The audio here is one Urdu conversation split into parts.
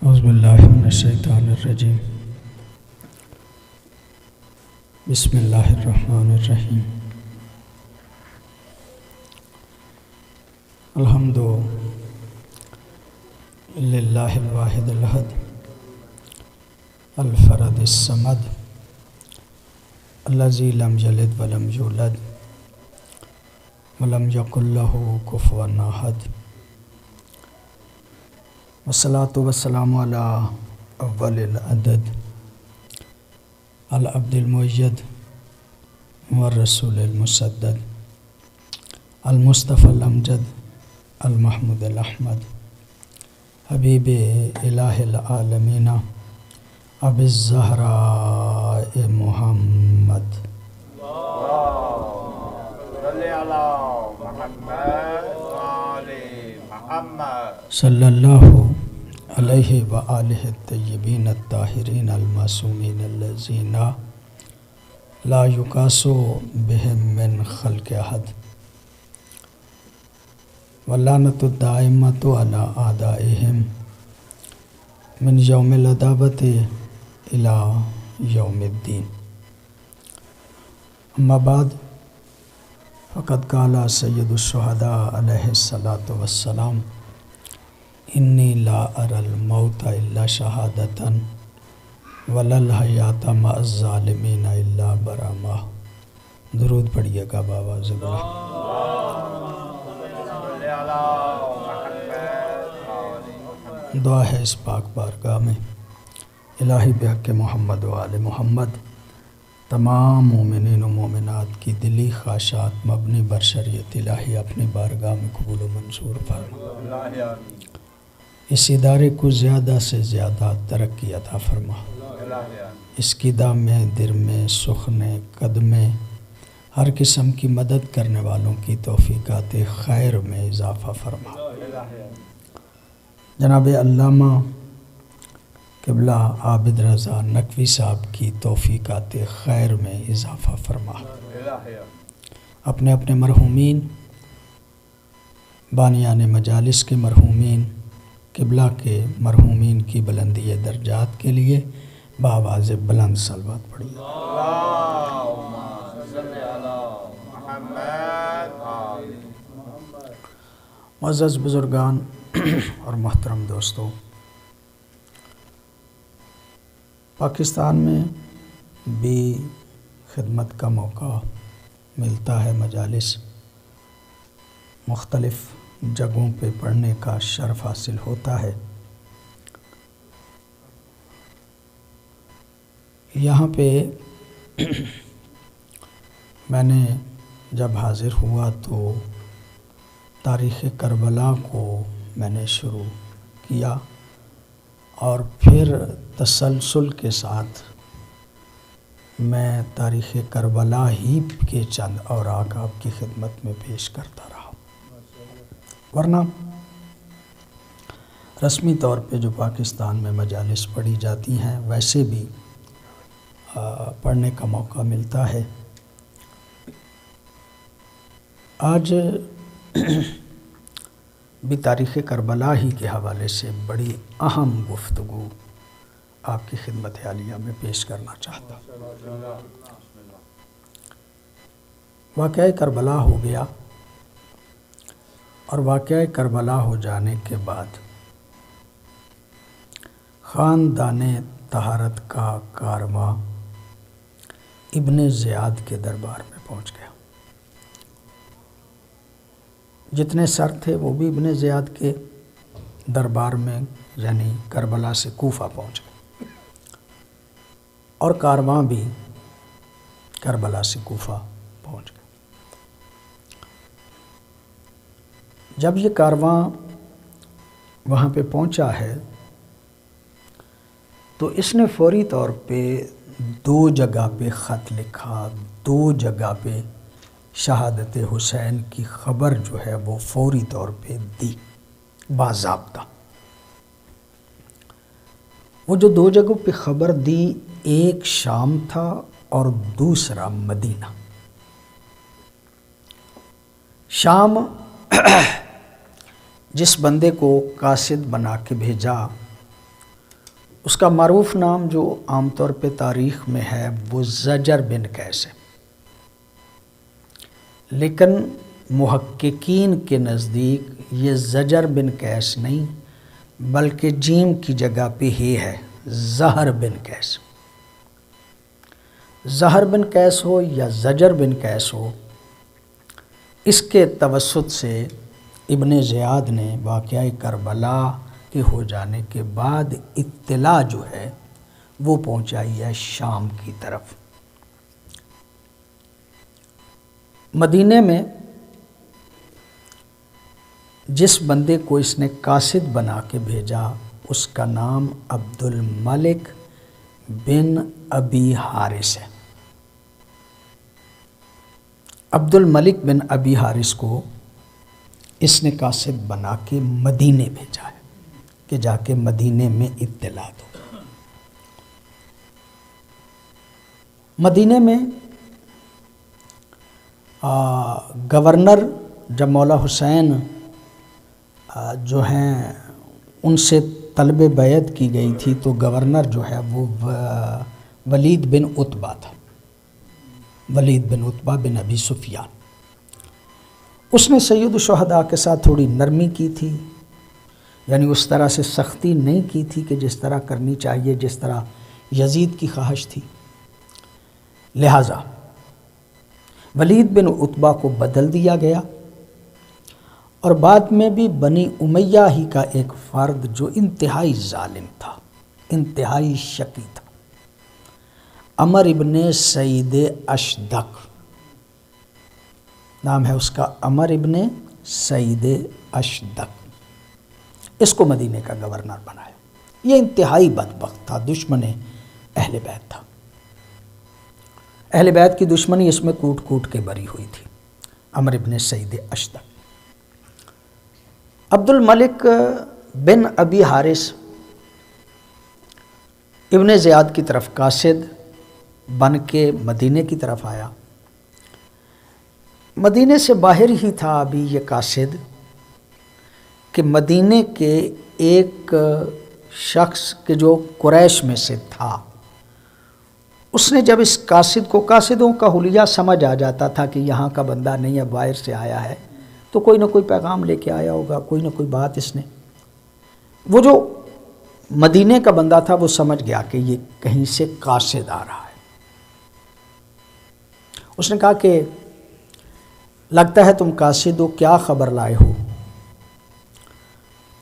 اعوذ باللہ من الشیطان الرجیم بسم اللہ الرحمن الرحیم الحمد للہ الواحد الاحد الفرد الصمد الذی لم یلد ولم یولد ولم یکن لہ کفوا احد والصلاة والسلام علی اول العدد العبد المؤید والرسول المسدد المصطفى الامجد المحمود الاحمد حبیب الہ العالمین ابی الزہراء محمد صلی اللہ علیہ وآلہ الطیبین الطاہرین المعصومین الذین لا یقاس بہم من خلق احد واللعنۃ الدائمۃ علی اعدائہم من یوم العداوۃ الی یوم الدین اما بعد فقد قال سید الشہداء علیہ الصلاۃ والسلام انی لا اری الموت الا شہادۃ ولا الحیات مع الظالمین الا برامہ۔ درود پڑھیے گا بابا زبلا۔ دعا ہے اس پاک بارگاہ میں الہی بحق محمد و آل محمد تمام مومنین و مومنات کی دلی خواہشات مبنی بر شریعت الہی اپنی بارگاہ میں قبول و منظور فرما۔ اس ادارے کو زیادہ سے زیادہ ترقی عطا فرما۔ اس کی دام میں در میں سخن قدم میں ہر قسم کی مدد کرنے والوں کی توفیقات خیر میں اضافہ فرما۔ جناب علامہ قبلہ عابد رضا نقوی صاحب کی توفیقات خیر میں اضافہ فرما۔ اپنے اپنے مرحومین بانیان مجالس کے مرحومین قبلہ کے مرحومین کی بلندی درجات کے لیے بآواز بلند صلوات پڑھیے۔ معزز بزرگان اور محترم دوستو، پاکستان میں بھی خدمت کا موقع ملتا ہے، مجالس مختلف جگہوں پہ پڑھنے کا شرف حاصل ہوتا ہے۔ یہاں پہ میں نے جب حاضر ہوا تو تاریخ کربلا کو میں نے شروع کیا اور پھر تسلسل کے ساتھ میں تاریخ کربلا ہی کے چند اوراق آپ کی خدمت میں پیش کرتا رہا، ورنہ رسمی طور پہ جو پاکستان میں مجالس پڑھی جاتی ہیں ویسے بھی پڑھنے کا موقع ملتا ہے۔ آج بھی تاریخ کربلا ہی کے حوالے سے بڑی اہم گفتگو آپ کی خدمت عالیہ میں پیش کرنا چاہتا ہوں۔ واقعہ کربلا ہو گیا اور واقعہ کربلا ہو جانے کے بعد خاندان طہارت کا کارواں ابن زیاد کے دربار میں پہنچ گیا۔ جتنے سر تھے وہ بھی ابن زیاد کے دربار میں یعنی کربلا سے کوفہ پہنچ گئے اور کارواں بھی کربلا سے کوفہ پہنچ گئے۔ جب یہ کارواں وہاں پہ پہنچا ہے تو اس نے فوری طور پہ 2 جگہ پہ خط لکھا، 2 جگہ پہ شہادت حسین کی خبر جو ہے وہ فوری طور پہ دی باضابطہ۔ وہ جو 2 جگہوں پہ خبر دی، ایک شام تھا اور دوسرا مدینہ۔ شام جس بندے کو قاصد بنا کے بھیجا، اس کا معروف نام جو عام طور پہ تاریخ میں ہے وہ زجر بن قیس ہے، لیکن محققین کے نزدیک یہ زجر بن قیس نہیں بلکہ جیم کی جگہ پہ ہی ہے، زہر بن قیس۔ زہر بن قیس ہو یا زجر بن قیس ہو، اس کے توسط سے ابن زیاد نے واقعہ کربلا کے ہو جانے کے بعد اطلاع جو ہے وہ پہنچائی ہے شام کی طرف۔ مدینے میں جس بندے کو اس نے قاصد بنا کے بھیجا، اس کا نام عبد الملک بن ابی حارث ہے۔ عبد الملک بن ابی حارث کو اس نے قاصد بنا کے مدینے بھیجا ہے کہ جا کے مدینے میں اطلاع دو۔ مدینے میں گورنر جب مولا حسین جو ہیں ان سے طلب بیعت کی گئی تھی تو گورنر جو ہے وہ ولید بن عتبہ تھا، ولید بن عتبہ بن ابی سفیان۔ اس نے سید الشہداء کے ساتھ تھوڑی نرمی کی تھی، یعنی اس طرح سے سختی نہیں کی تھی کہ جس طرح کرنی چاہیے، جس طرح یزید کی خواہش تھی۔ لہٰذا ولید بن عتبہ کو بدل دیا گیا، اور بعد میں بھی بنی امیہ ہی کا ایک فرد جو انتہائی ظالم تھا، انتہائی شقی تھا، عمر ابن سعید اشدق نام ہے اس کا، عمر ابن سعید اشدق، اس کو مدینے کا گورنر بنایا۔ یہ انتہائی بدبخت تھا، دشمن اہل بیت تھا، اہل بیت کی دشمنی اس میں کوٹ کوٹ کے بری ہوئی تھی۔ عمر ابن سعید اشدق، عبد الملک بن ابی حارث ابن زیاد کی طرف قاصد بن کے مدینے کی طرف آیا۔ مدینے سے باہر ہی تھا ابھی یہ قاصد کہ مدینے کے ایک شخص کے جو قریش میں سے تھا، اس نے جب اس قاصد کو، قاصدوں کا حلیہ سمجھ آ جاتا تھا کہ یہاں کا بندہ نہیں ہے، باہر سے آیا ہے، تو کوئی نہ کوئی پیغام لے کے آیا ہوگا، کوئی نہ کوئی بات اس نے، وہ جو مدینے کا بندہ تھا وہ سمجھ گیا کہ یہ کہیں سے قاصد آ رہا ہے۔ اس نے کہا کہ لگتا ہے تم قاصد ہو، کیا خبر لائے ہو؟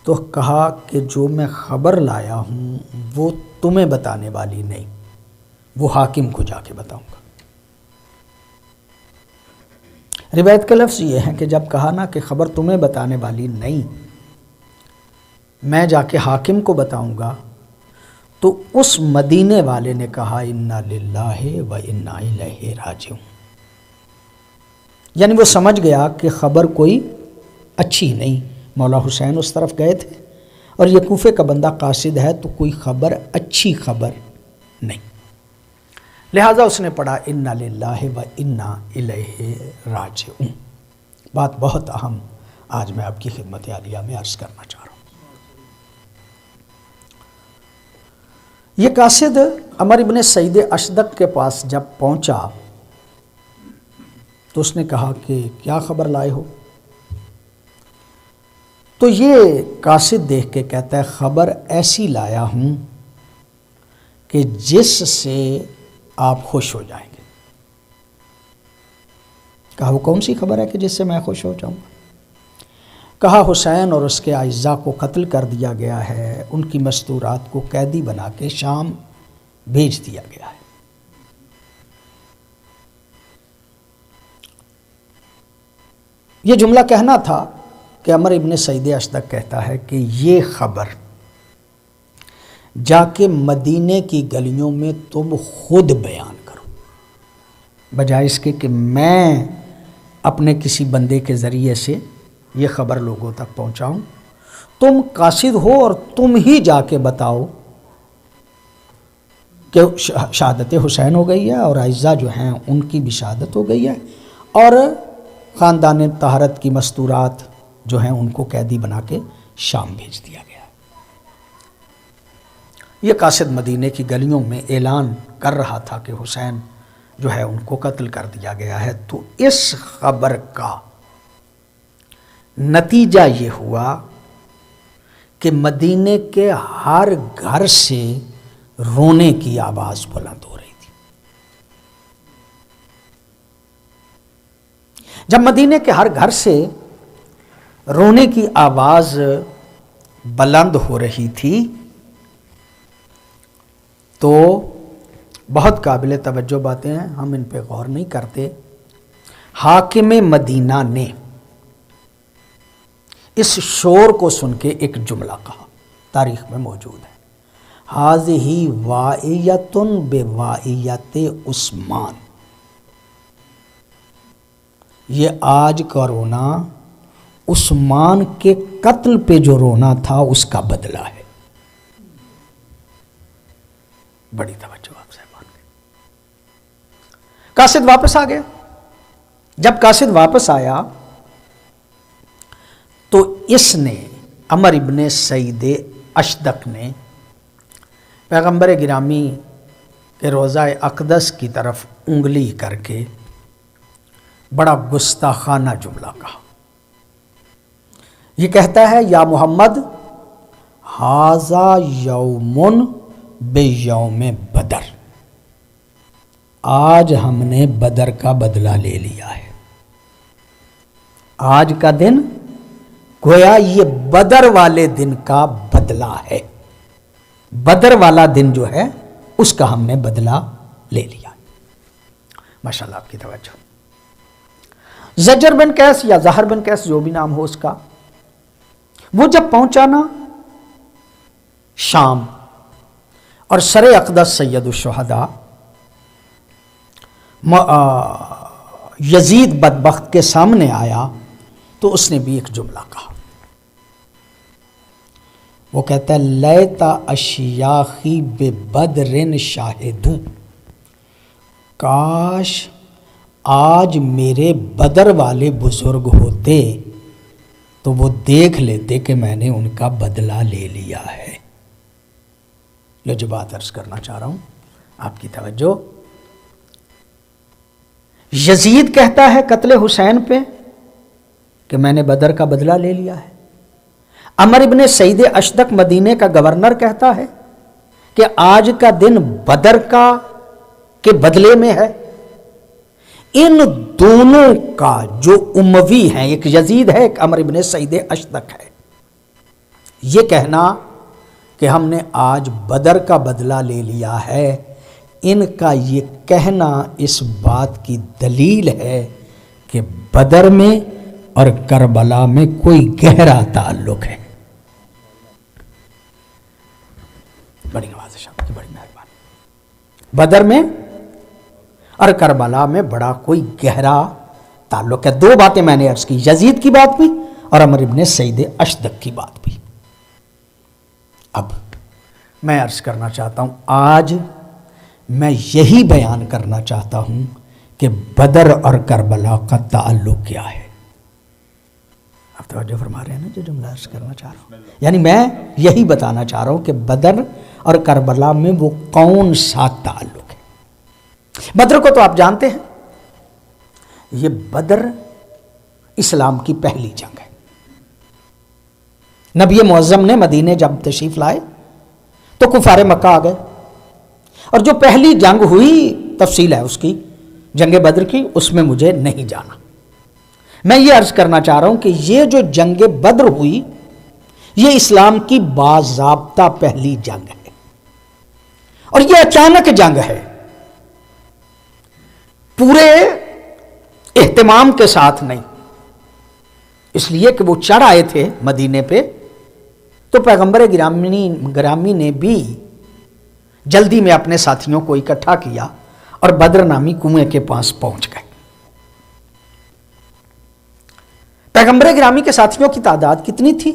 تو کہا کہ جو میں خبر لایا ہوں وہ تمہیں بتانے والی نہیں، وہ حاکم کو جا کے بتاؤں گا۔ روایت کا لفظ یہ ہے کہ جب کہا نا کہ خبر تمہیں بتانے والی نہیں، میں جا کے حاکم کو بتاؤں گا، تو اس مدینے والے نے کہا انا للہ و انا الیہ راجعون، یعنی وہ سمجھ گیا کہ خبر کوئی اچھی نہیں۔ مولا حسین اس طرف گئے تھے اور یہ کوفے کا بندہ قاصد ہے، تو کوئی خبر اچھی خبر نہیں، لہٰذا اس نے پڑھا انا للہ و انا الیہ راجعون۔ بات بہت اہم آج میں آپ کی خدمت عالیہ میں عرض کرنا چاہ رہا ہوں۔ یہ قاصد عمر ابن سعید اشدق کے پاس جب پہنچا تو اس نے کہا کہ کیا خبر لائے ہو؟ تو یہ قاصد دیکھ کے کہتا ہے خبر ایسی لایا ہوں کہ جس سے آپ خوش ہو جائیں گے۔ کہا وہ کون سی خبر ہے کہ جس سے میں خوش ہو جاؤں گا؟ کہا حسین اور اس کے اعزاء کو قتل کر دیا گیا ہے، ان کی مستورات کو قیدی بنا کے شام بھیج دیا گیا ہے۔ یہ جملہ کہنا تھا کہ عمر ابن سعید اشدق کہتا ہے کہ یہ خبر جا کے مدینے کی گلیوں میں تم خود بیان کرو، بجائے اس کے کہ میں اپنے کسی بندے کے ذریعے سے یہ خبر لوگوں تک پہنچاؤں۔ تم قاصد ہو اور تم ہی جا کے بتاؤ کہ شہادت حسین ہو گئی ہے اور اعزہ جو ہیں ان کی بھی شہادت ہو گئی ہے، اور خاندان طہارت کی مستورات جو ہیں ان کو قیدی بنا کے شام بھیج دیا گیا۔ یہ قاصد مدینے کی گلیوں میں اعلان کر رہا تھا کہ حسین جو ہے ان کو قتل کر دیا گیا ہے۔ تو اس خبر کا نتیجہ یہ ہوا کہ مدینے کے ہر گھر سے رونے کی آواز بلند ہو رہی تھی۔ جب مدینے کے ہر گھر سے رونے کی آواز بلند ہو رہی تھی تو بہت قابل توجہ باتیں ہیں، ہم ان پہ غور نہیں کرتے۔ حاکم مدینہ نے اس شور کو سن کے ایک جملہ کہا، تاریخ میں موجود ہے، ھذہ واعیۃ بواعیۃ عثمان، یہ آج کا رونا عثمان کے قتل پہ جو رونا تھا اس کا بدلہ ہے۔ بڑی توجہ آپ صاحبان کی۔ قاصد واپس آ گیا۔ جب قاصد واپس آیا تو اس نے عمر ابن سعید اشدق نے پیغمبر گرامی کے روضہ اقدس کی طرف انگلی کر کے بڑا گستاخانہ جملہ کہا۔ یہ کہتا ہے، یا محمد ھذا یوم بیوم بدر، آج ہم نے بدر کا بدلہ لے لیا ہے۔ آج کا دن گویا یہ بدر والے دن کا بدلہ ہے، بدر والا دن جو ہے اس کا ہم نے بدلہ لے لیا۔ ماشاءاللہ آپ کی توجہ۔ زجر بن قیس یا زہر بن قیس جو بھی نام ہو اس کا، وہ جب پہنچا نا شام اور سر اقدس سید الشہداء یزید بدبخت کے سامنے آیا تو اس نے بھی ایک جملہ کہا۔ وہ کہتا ہے، لیت اشیاخی ببدر شاہدو، کاش آج میرے بدر والے بزرگ ہوتے تو وہ دیکھ لیتے کہ میں نے ان کا بدلہ لے لیا ہے۔ یہ جو بات عرض کرنا چاہ رہا ہوں آپ کی توجہ۔ یزید کہتا ہے قتل حسین پہ کہ میں نے بدر کا بدلہ لے لیا ہے۔ عمر ابن سعید اشدق مدینے کا گورنر کہتا ہے کہ آج کا دن بدر کا کے بدلے میں ہے۔ ان دونوں کا جو اموی ہیں، ایک یزید ہے ایک عمر ابن سعید اشدق ہے، یہ کہنا کہ ہم نے آج بدر کا بدلہ لے لیا ہے، ان کا یہ کہنا اس بات کی دلیل ہے کہ بدر میں اور کربلا میں کوئی گہرا تعلق ہے۔ بڑی نوازش آپ کی، بڑی مہربانی۔ بدر میں اور کربلا میں بڑا کوئی گہرا تعلق ہے۔ دو باتیں میں نے عرض کی، یزید کی بات بھی اور عمر ابن سعید اشدق کی بات بھی۔ اب میں عرض کرنا چاہتا ہوں، آج میں یہی بیان کرنا چاہتا ہوں کہ بدر اور کربلا کا تعلق کیا ہے۔ آپ توجہ فرما رہے ہیں نا جو جملہ عرض کرنا چاہ رہا ہوں، یعنی میں یہی بتانا چاہ رہا ہوں کہ بدر اور کربلا میں وہ کون سا تعلق ہے۔ بدر کو تو آپ جانتے ہیں، یہ بدر اسلام کی پہلی جنگ ہے۔ نبی معظم نے مدینے جب تشریف لائے تو کفار مکہ آ گئے، اور جو پہلی جنگ ہوئی تفصیل ہے اس کی، جنگ بدر کی، اس میں مجھے نہیں جانا۔ میں یہ عرض کرنا چاہ رہا ہوں کہ یہ جو جنگ بدر ہوئی یہ اسلام کی باضابطہ پہلی جنگ ہے، اور یہ اچانک جنگ ہے، پورے اہتمام کے ساتھ نہیں، اس لیے کہ وہ چڑھ آئے تھے مدینے پہ، تو پیغمبر گرامی نے بھی جلدی میں اپنے ساتھیوں کو اکٹھا کیا اور بدر نامی کنویں کے پاس پہنچ گئے۔ پیغمبر گرامی کے ساتھیوں کی تعداد کتنی تھی؟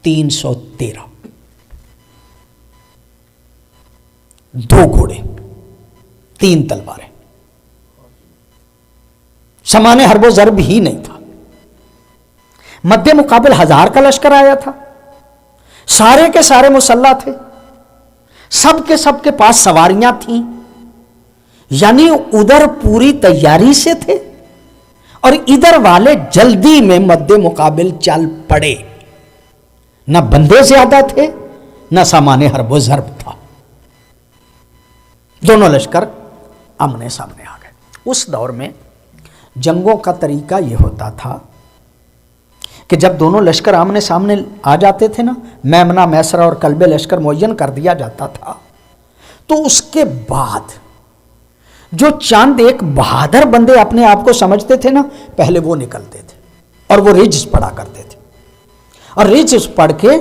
313، 2 گھوڑے، 3 تلواریں، سامان حرب و ضرب ہی نہیں تھا۔ مد مقابل 1000 کا لشکر آیا تھا، سارے کے سارے مسلح تھے، سب کے پاس سواریاں تھیں، یعنی ادھر پوری تیاری سے تھے اور ادھر والے جلدی میں مد مقابل چل پڑے۔ نہ بندے زیادہ تھے نہ سامان حرب و ضرب تھا، دونوں لشکر آمنے سامنے آ گئے۔ اس دور میں جنگوں کا طریقہ یہ ہوتا تھا کہ جب دونوں لشکر آمنے سامنے آ جاتے تھے نا، میمنہ میسرہ اور قلب لشکر معین کر دیا جاتا تھا، تو اس کے بعد جو چند ایک بہادر بندے اپنے آپ کو سمجھتے تھے نا، پہلے وہ نکلتے تھے اور وہ رجز پڑھا کرتے تھے، اور رجز پڑھ کے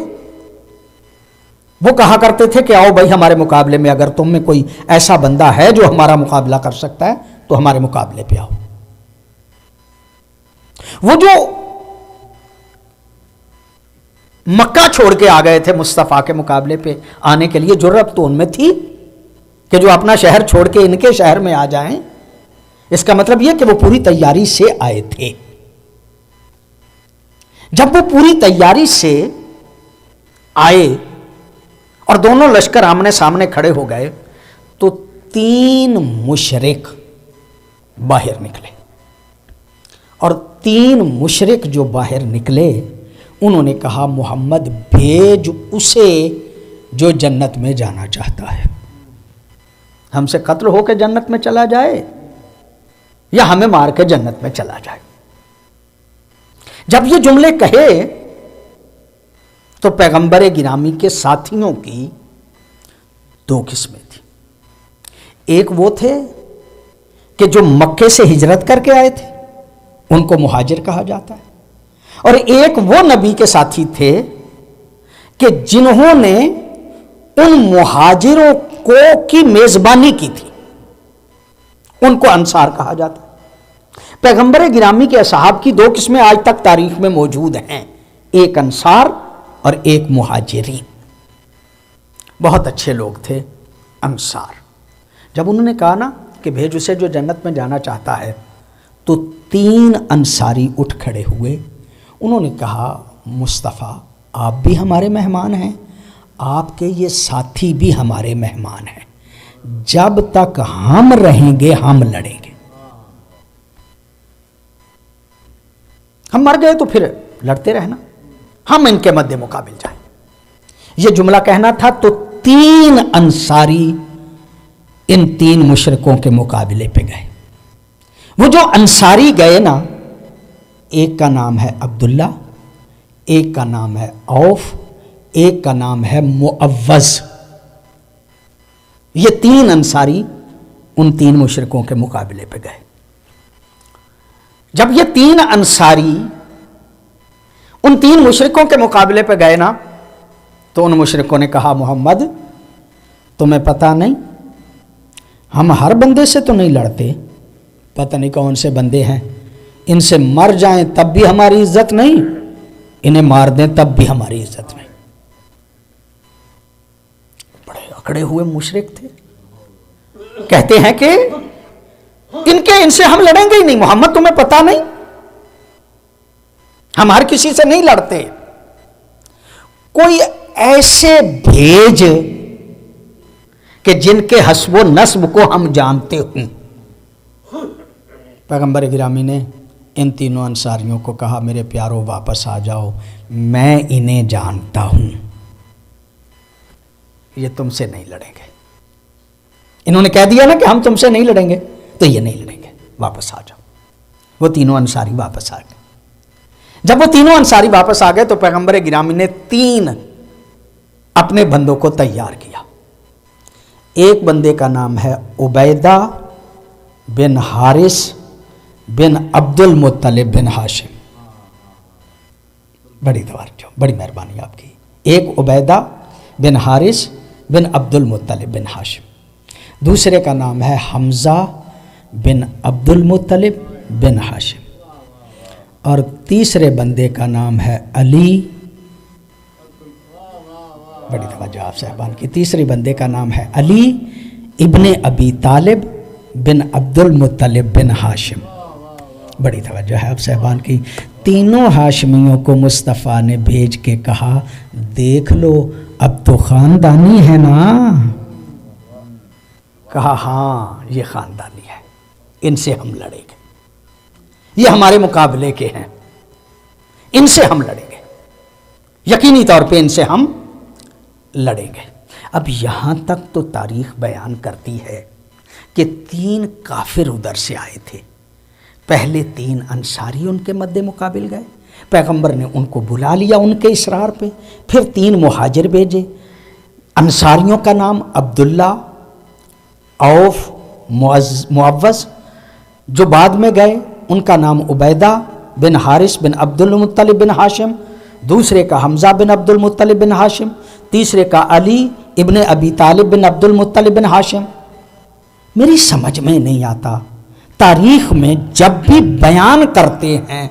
وہ کہا کرتے تھے کہ آؤ بھائی ہمارے مقابلے میں، اگر تم میں کوئی ایسا بندہ ہے جو ہمارا مقابلہ کر سکتا ہے تو ہمارے مقابلے پہ آؤ۔ وہ جو مکہ چھوڑ کے آ گئے تھے مصطفیٰ کے مقابلے پہ آنے کے لیے، جرأت تو ان میں تھی کہ جو اپنا شہر چھوڑ کے ان کے شہر میں آ جائیں۔ اس کا مطلب یہ کہ وہ پوری تیاری سے آئے تھے۔ جب وہ پوری تیاری سے آئے اور دونوں لشکر آمنے سامنے کھڑے ہو گئے تو 3 مشرک باہر نکلے، اور 3 مشرک جو باہر نکلے انہوں نے کہا محمد بھیج اسے جو جنت میں جانا چاہتا ہے، ہم سے قتل ہو کے جنت میں چلا جائے یا ہمیں مار کے جنت میں چلا جائے۔ جب یہ جملے کہے تو پیغمبر گرامی کے ساتھیوں کی 2 قسمیں تھیں۔ ایک وہ تھے کہ جو مکے سے ہجرت کر کے آئے تھے، ان کو مہاجر کہا جاتا ہے، اور ایک وہ نبی کے ساتھی تھے کہ جنہوں نے ان مہاجروں کی میزبانی کی تھی، ان کو انصار کہا جاتا ہے۔ پیغمبر گرامی کے اصحاب کی 2 قسمیں آج تک تاریخ میں موجود ہیں، ایک انصار اور ایک مہاجرین۔ بہت اچھے لوگ تھے انصار۔ جب انہوں نے کہا نا کہ بھیج اسے جو جنت میں جانا چاہتا ہے، تو 3 انصاری اٹھ کھڑے ہوئے، انہوں نے کہا مصطفیٰ آپ بھی ہمارے مہمان ہیں، آپ کے یہ ساتھی بھی ہمارے مہمان ہیں، جب تک ہم رہیں گے ہم لڑیں گے، ہم مر گئے تو پھر لڑتے رہنا، ہم ان کے مد مقابل جائیں۔ یہ جملہ کہنا تھا تو 3 انصاری ان 3 مشرکوں کے مقابلے پہ گئے۔ وہ جو انصاری گئے نا، ایک کا نام ہے عبداللہ، ایک کا نام ہے عوف، ایک کا نام ہے معوذ۔ یہ 3 انصاری ان 3 مشرکوں کے مقابلے پہ گئے۔ جب یہ 3 انصاری ان 3 مشرکوں کے مقابلے پہ گئے نا، تو ان مشرکوں نے کہا محمد تمہیں پتہ نہیں، ہم ہر بندے سے تو نہیں لڑتے، پتہ نہیں کون سے بندے ہیں، ان سے مر جائیں تب بھی ہماری عزت نہیں، انہیں مار دیں تب بھی ہماری عزت نہیں۔ بڑے اکڑے ہوئے مشرک تھے، کہتے ہیں کہ ان سے ہم لڑیں گے ہی نہیں، محمد تمہیں پتہ نہیں، ہم ہر کسی سے نہیں لڑتے، کوئی ایسے بھیج کہ جن کے حسب و نسب کو ہم جانتے ہوں۔ پیغمبر گرامی نے ان 3 انصاریوں کو کہا میرے پیارو واپس آ جاؤ، میں انہیں جانتا ہوں، یہ تم سے نہیں لڑیں گے۔ انہوں نے کہہ دیا نا کہ ہم تم سے نہیں لڑیں گے، تو یہ نہیں لڑیں گے، واپس آ جاؤ۔ وہ 3 انصاری واپس آ گئے۔ جب وہ 3 انصاری واپس آ گئے تو پیغمبر گرامی نے 3 اپنے بندوں کو تیار کیا۔ ایک بندے کا نام ہے عبیدہ بن حارث بن عبد المطلب بن ہاشم، بڑی توجہ، بڑی مہربانی آپ کی. ایک عبیدہ بن حارث بن عبد المطلب بن ہاشم، دوسرے کا نام ہے حمزہ بن عبد المطلب بن ہاشم، اور تیسرے بندے کا نام ہے علی. بڑی توجہ آپ صاحبان کی. تیسرے بندے کا نام ہے علی ابن ابی طالب بن عبد المطلب بن ہاشم. بڑی توجہ ہے آپ صاحبان کی. تینوں ہاشمیوں کو مصطفیٰ نے بھیج کے کہا دیکھ لو اب تو خاندانی ہے نا. کہا ہاں یہ خاندانی ہے، ان سے ہم لڑیں گے، یہ ہمارے مقابلے کے ہیں، ان سے ہم لڑیں گے، یقینی طور پہ ان سے ہم لڑیں گے. اب یہاں تک تو تاریخ بیان کرتی ہے کہ 3 کافر ادھر سے آئے تھے. پہلے 3 انصاری ان کے مد مقابل گئے، پیغمبر نے ان کو بلا لیا ان کے اصرار پہ. پھر 3 مہاجر بھیجے. انصاریوں کا نام عبداللہ، عوف، معوذ. جو بعد میں گئے ان کا نام عبیدہ بن حارث بن عبد المطلب بن ہاشم، دوسرے کا حمزہ بن عبد المطلب بن ہاشم، تیسرے کا علی ابن ابی طالب بن عبد المطلب بن ہاشم. میری سمجھ میں نہیں آتا، تاریخ میں جب بھی بیان کرتے ہیں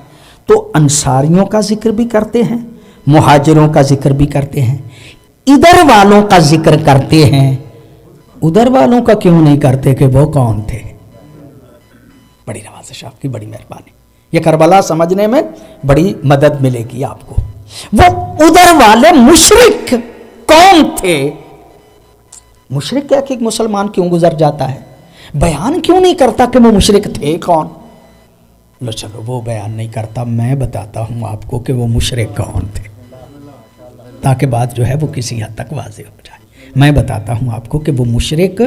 تو انصاریوں کا ذکر بھی کرتے ہیں، مہاجروں کا ذکر بھی کرتے ہیں، ادھر والوں کا ذکر کرتے ہیں. ادھر والوں کا کیوں نہیں کرتے کہ وہ کون تھے؟ بڑی نوازش آپ کی، بڑی مہربانی. یہ کربلا سمجھنے میں بڑی مدد ملے گی آپ کو. وہ ادھر والے مشرک کون تھے؟ مشرک کیا کہ ایک مسلمان کیوں گزر جاتا ہے، بیان کیوں نہیں کرتا کہ وہ مشرک تھے کون؟ لو چلو وہ بیان نہیں کرتا، میں بتاتا ہوں آپ کو کہ وہ مشرک کون تھے، تاکہ بات جو ہے وہ کسی حد تک واضح ہو جائے. میں بتاتا ہوں آپ کو کہ وہ مشرک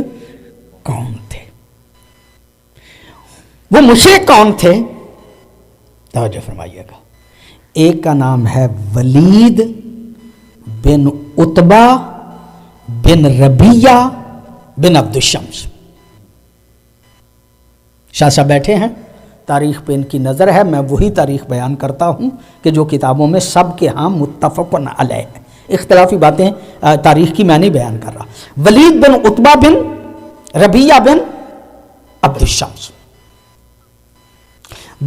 کون تھے. وہ مشرک کون تھے؟ توجہ فرمائیے گا. ایک کا نام ہے ولید بن عتبہ بن ربیہ بن عبد الشمس. شاہ صاحب بیٹھے ہیں، تاریخ پہ ان کی نظر ہے. میں وہی تاریخ بیان کرتا ہوں کہ جو کتابوں میں سب کے ہاں متفق علیہ ہے. اختلافی باتیں تاریخ کی میں نہیں بیان کر رہا. ولید بن عتبہ بن ربیہ بن عبد الشمس.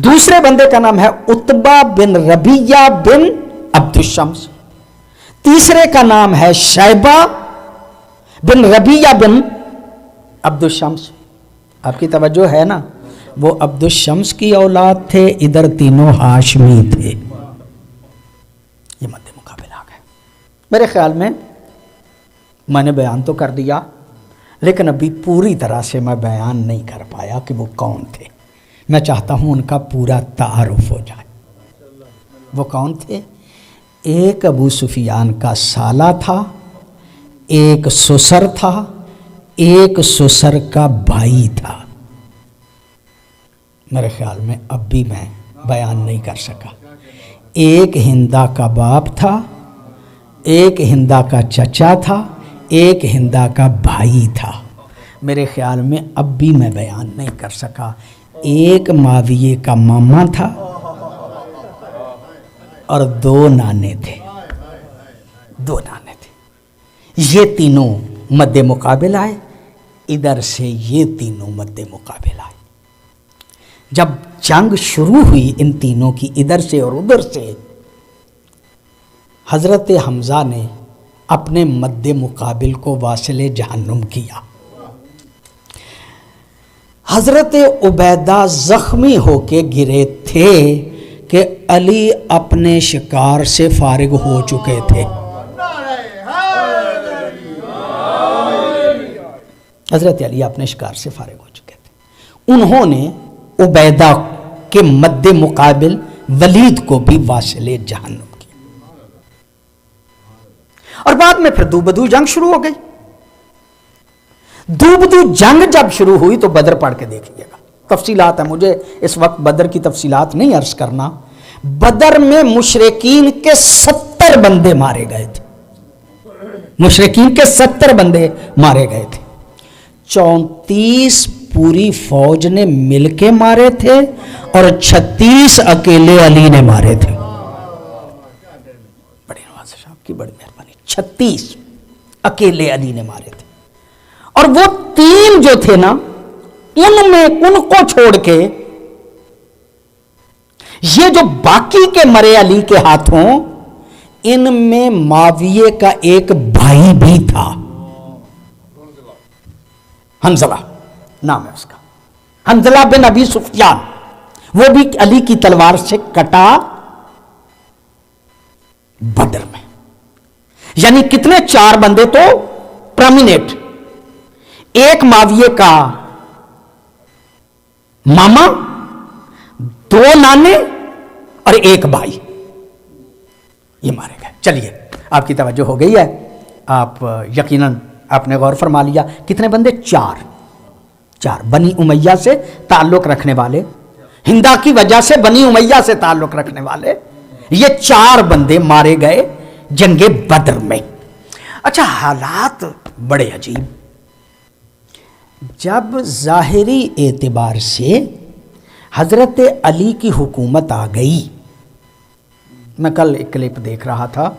دوسرے بندے کا نام ہے عتبہ بن ربیہ بن عبد الشمس. تیسرے کا نام ہے شیبہ بن ربیہ بن عبد الشمس. آپ کی توجہ ہے نا؟ وہ عبد الشمس کی اولاد تھے، ادھر تینوں ہاشمی تھے. یہ مد مقابل آ گئے. میرے خیال میں نے بیان تو کر دیا، لیکن ابھی پوری طرح سے میں بیان نہیں کر پایا کہ وہ کون تھے. میں چاہتا ہوں ان کا پورا تعارف ہو جائے. وہ کون تھے؟ ایک ابو سفیان کا سالہ تھا، ایک سسر تھا، ایک سسر کا بھائی تھا. میرے خیال میں اب بھی میں بیان نہیں کر سکا. ایک ہندا کا باپ تھا، ایک ہندا کا چچا تھا، ایک ہندا کا بھائی تھا. میرے خیال میں اب بھی میں بیان نہیں کر سکا. ایک معاویہ کا ماما تھا اور 2 نانے تھے. 2 نانے تھے. یہ تینوں مد مقابل آئے، ادھر سے یہ تینوں مد مقابل آئے. جب جنگ شروع ہوئی ان تینوں کی ادھر سے اور ادھر سے، حضرت حمزہ نے اپنے مد مقابل کو واصل جہنم کیا. حضرت عبیدہ زخمی ہو کے گرے تھے کہ علی اپنے شکار سے فارغ ہو چکے تھے. حضرت علی اپنے شکار سے فارغ ہو چکے تھے. انہوں نے عبیدہ کے مد مقابل ولید کو بھی واصل جہنم کیا. اور بعد میں پھر دو بدو جنگ شروع ہو گئی. دو بدو جنگ جب شروع ہوئی تو بدر پڑھ کے دیکھیے گا. تفصیلات ہیں، مجھے اس وقت بدر کی تفصیلات نہیں عرض کرنا. بدر میں مشرکین کے 70 بندے مارے گئے تھے. مشرکین کے 70 بندے مارے گئے تھے. 34 پوری فوج نے مل کے مارے تھے اور 36 اکیلے علی نے مارے تھے. کی بڑی مہربانی. 36 اکیلے علی نے مارے تھے. اور وہ 3 جو تھے نا ان کو چھوڑ کے یہ جو باقی کے مرے علی کے ہاتھوں، ان میں معاویہ کا ایک بھائی بھی تھا، حنظلہ نام ہے اس کا، حنظلہ بن ابی سفیان. وہ بھی علی کی تلوار سے کٹا بدر میں. یعنی کتنے؟ 4 بندے تو پرامیننٹ. ایک معاویہ کا ماما، 2 نانے اور ایک بھائی، یہ مارے گئے. چلیے آپ کی توجہ ہو گئی ہے، آپ یقیناً آپ نے غور فرما لیا. کتنے بندے؟ 4 بنی امیہ سے تعلق رکھنے والے، ہندا کی وجہ سے بنی امیہ سے تعلق رکھنے والے، یہ 4 بندے مارے گئے جنگ بدر میں. اچھا، حالات بڑے عجیب. جب ظاہری اعتبار سے حضرت علی کی حکومت آ گئی، میں کل ایک کلپ دیکھ رہا تھا،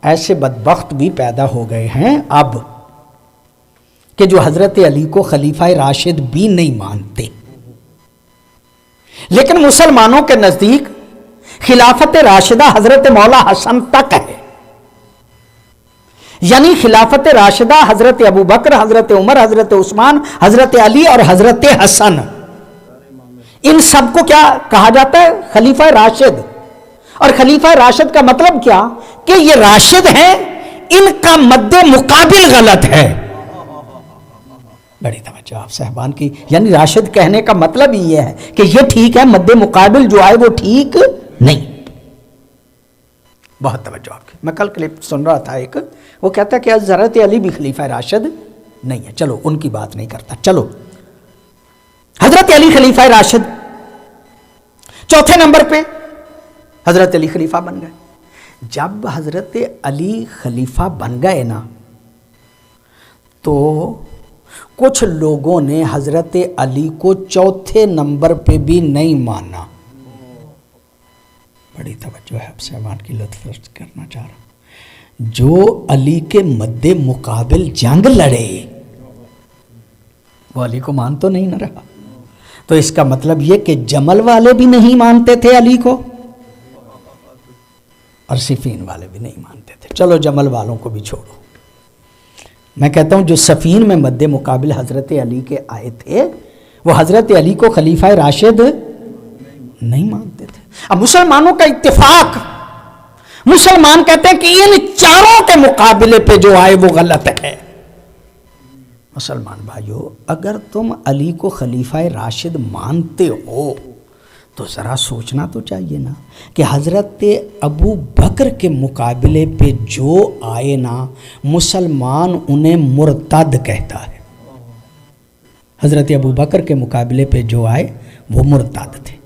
ایسے بدبخت بھی پیدا ہو گئے ہیں اب کہ جو حضرت علی کو خلیفہ راشد بھی نہیں مانتے، لیکن مسلمانوں کے نزدیک خلافت راشدہ حضرت مولا حسن تک ہے. یعنی خلافت راشدہ حضرت ابو بکر، حضرت عمر، حضرت عثمان، حضرت علی اور حضرت حسن، ان سب کو کیا کہا جاتا ہے؟ خلیفہ راشد. اور خلیفہ راشد کا مطلب کیا؟ کہ یہ راشد ہیں، ان کا مد مقابل غلط ہے. بڑی توجہ آپ صاحبان کی. یعنی راشد کہنے کا مطلب ہی یہ ہے کہ یہ ٹھیک ہے، مد مقابل جو آئے وہ ٹھیک نہیں. بہت توجہ آپ کی. میں کل کلپ سن رہا تھا ایک، وہ کہتا ہے کہ حضرت علی بھی خلیفہ راشد نہیں ہے. چلو ان کی بات نہیں کرتا. چلو حضرت علی خلیفہ راشد. 4تھے نمبر پہ حضرت علی خلیفہ بن گئے. جب حضرت علی خلیفہ بن گئے نا، تو کچھ لوگوں نے حضرت علی کو 4تھے نمبر پہ بھی نہیں مانا. بڑی توجہ ہے آپ صاحبان کی، لطف کرنا چاہ رہا ہوں. جو علی کے مد مقابل جنگ لڑے وہ علی کو مان تو نہیں نہ رہا. تو اس کا مطلب یہ کہ جمل والے بھی نہیں مانتے تھے علی کو، اور صفین والے بھی نہیں مانتے تھے. چلو جمل والوں کو بھی چھوڑو. میں کہتا ہوں جو صفین میں مد مقابل حضرت علی کے آئے تھے وہ حضرت علی کو خلیفہ راشد نہیں مانتے تھے. اب مسلمانوں کا اتفاق، مسلمان کہتے ہیں کہ ان 4 کے مقابلے پہ جو آئے وہ غلط ہے. مسلمان بھائیو، اگر تم علی کو خلیفہ راشد مانتے ہو تو ذرا سوچنا تو چاہیے نا کہ حضرت ابو بکر کے مقابلے پہ جو آئے نا، مسلمان انہیں مرتد کہتا ہے. حضرت ابو بکر کے مقابلے پہ جو آئے وہ مرتد تھے.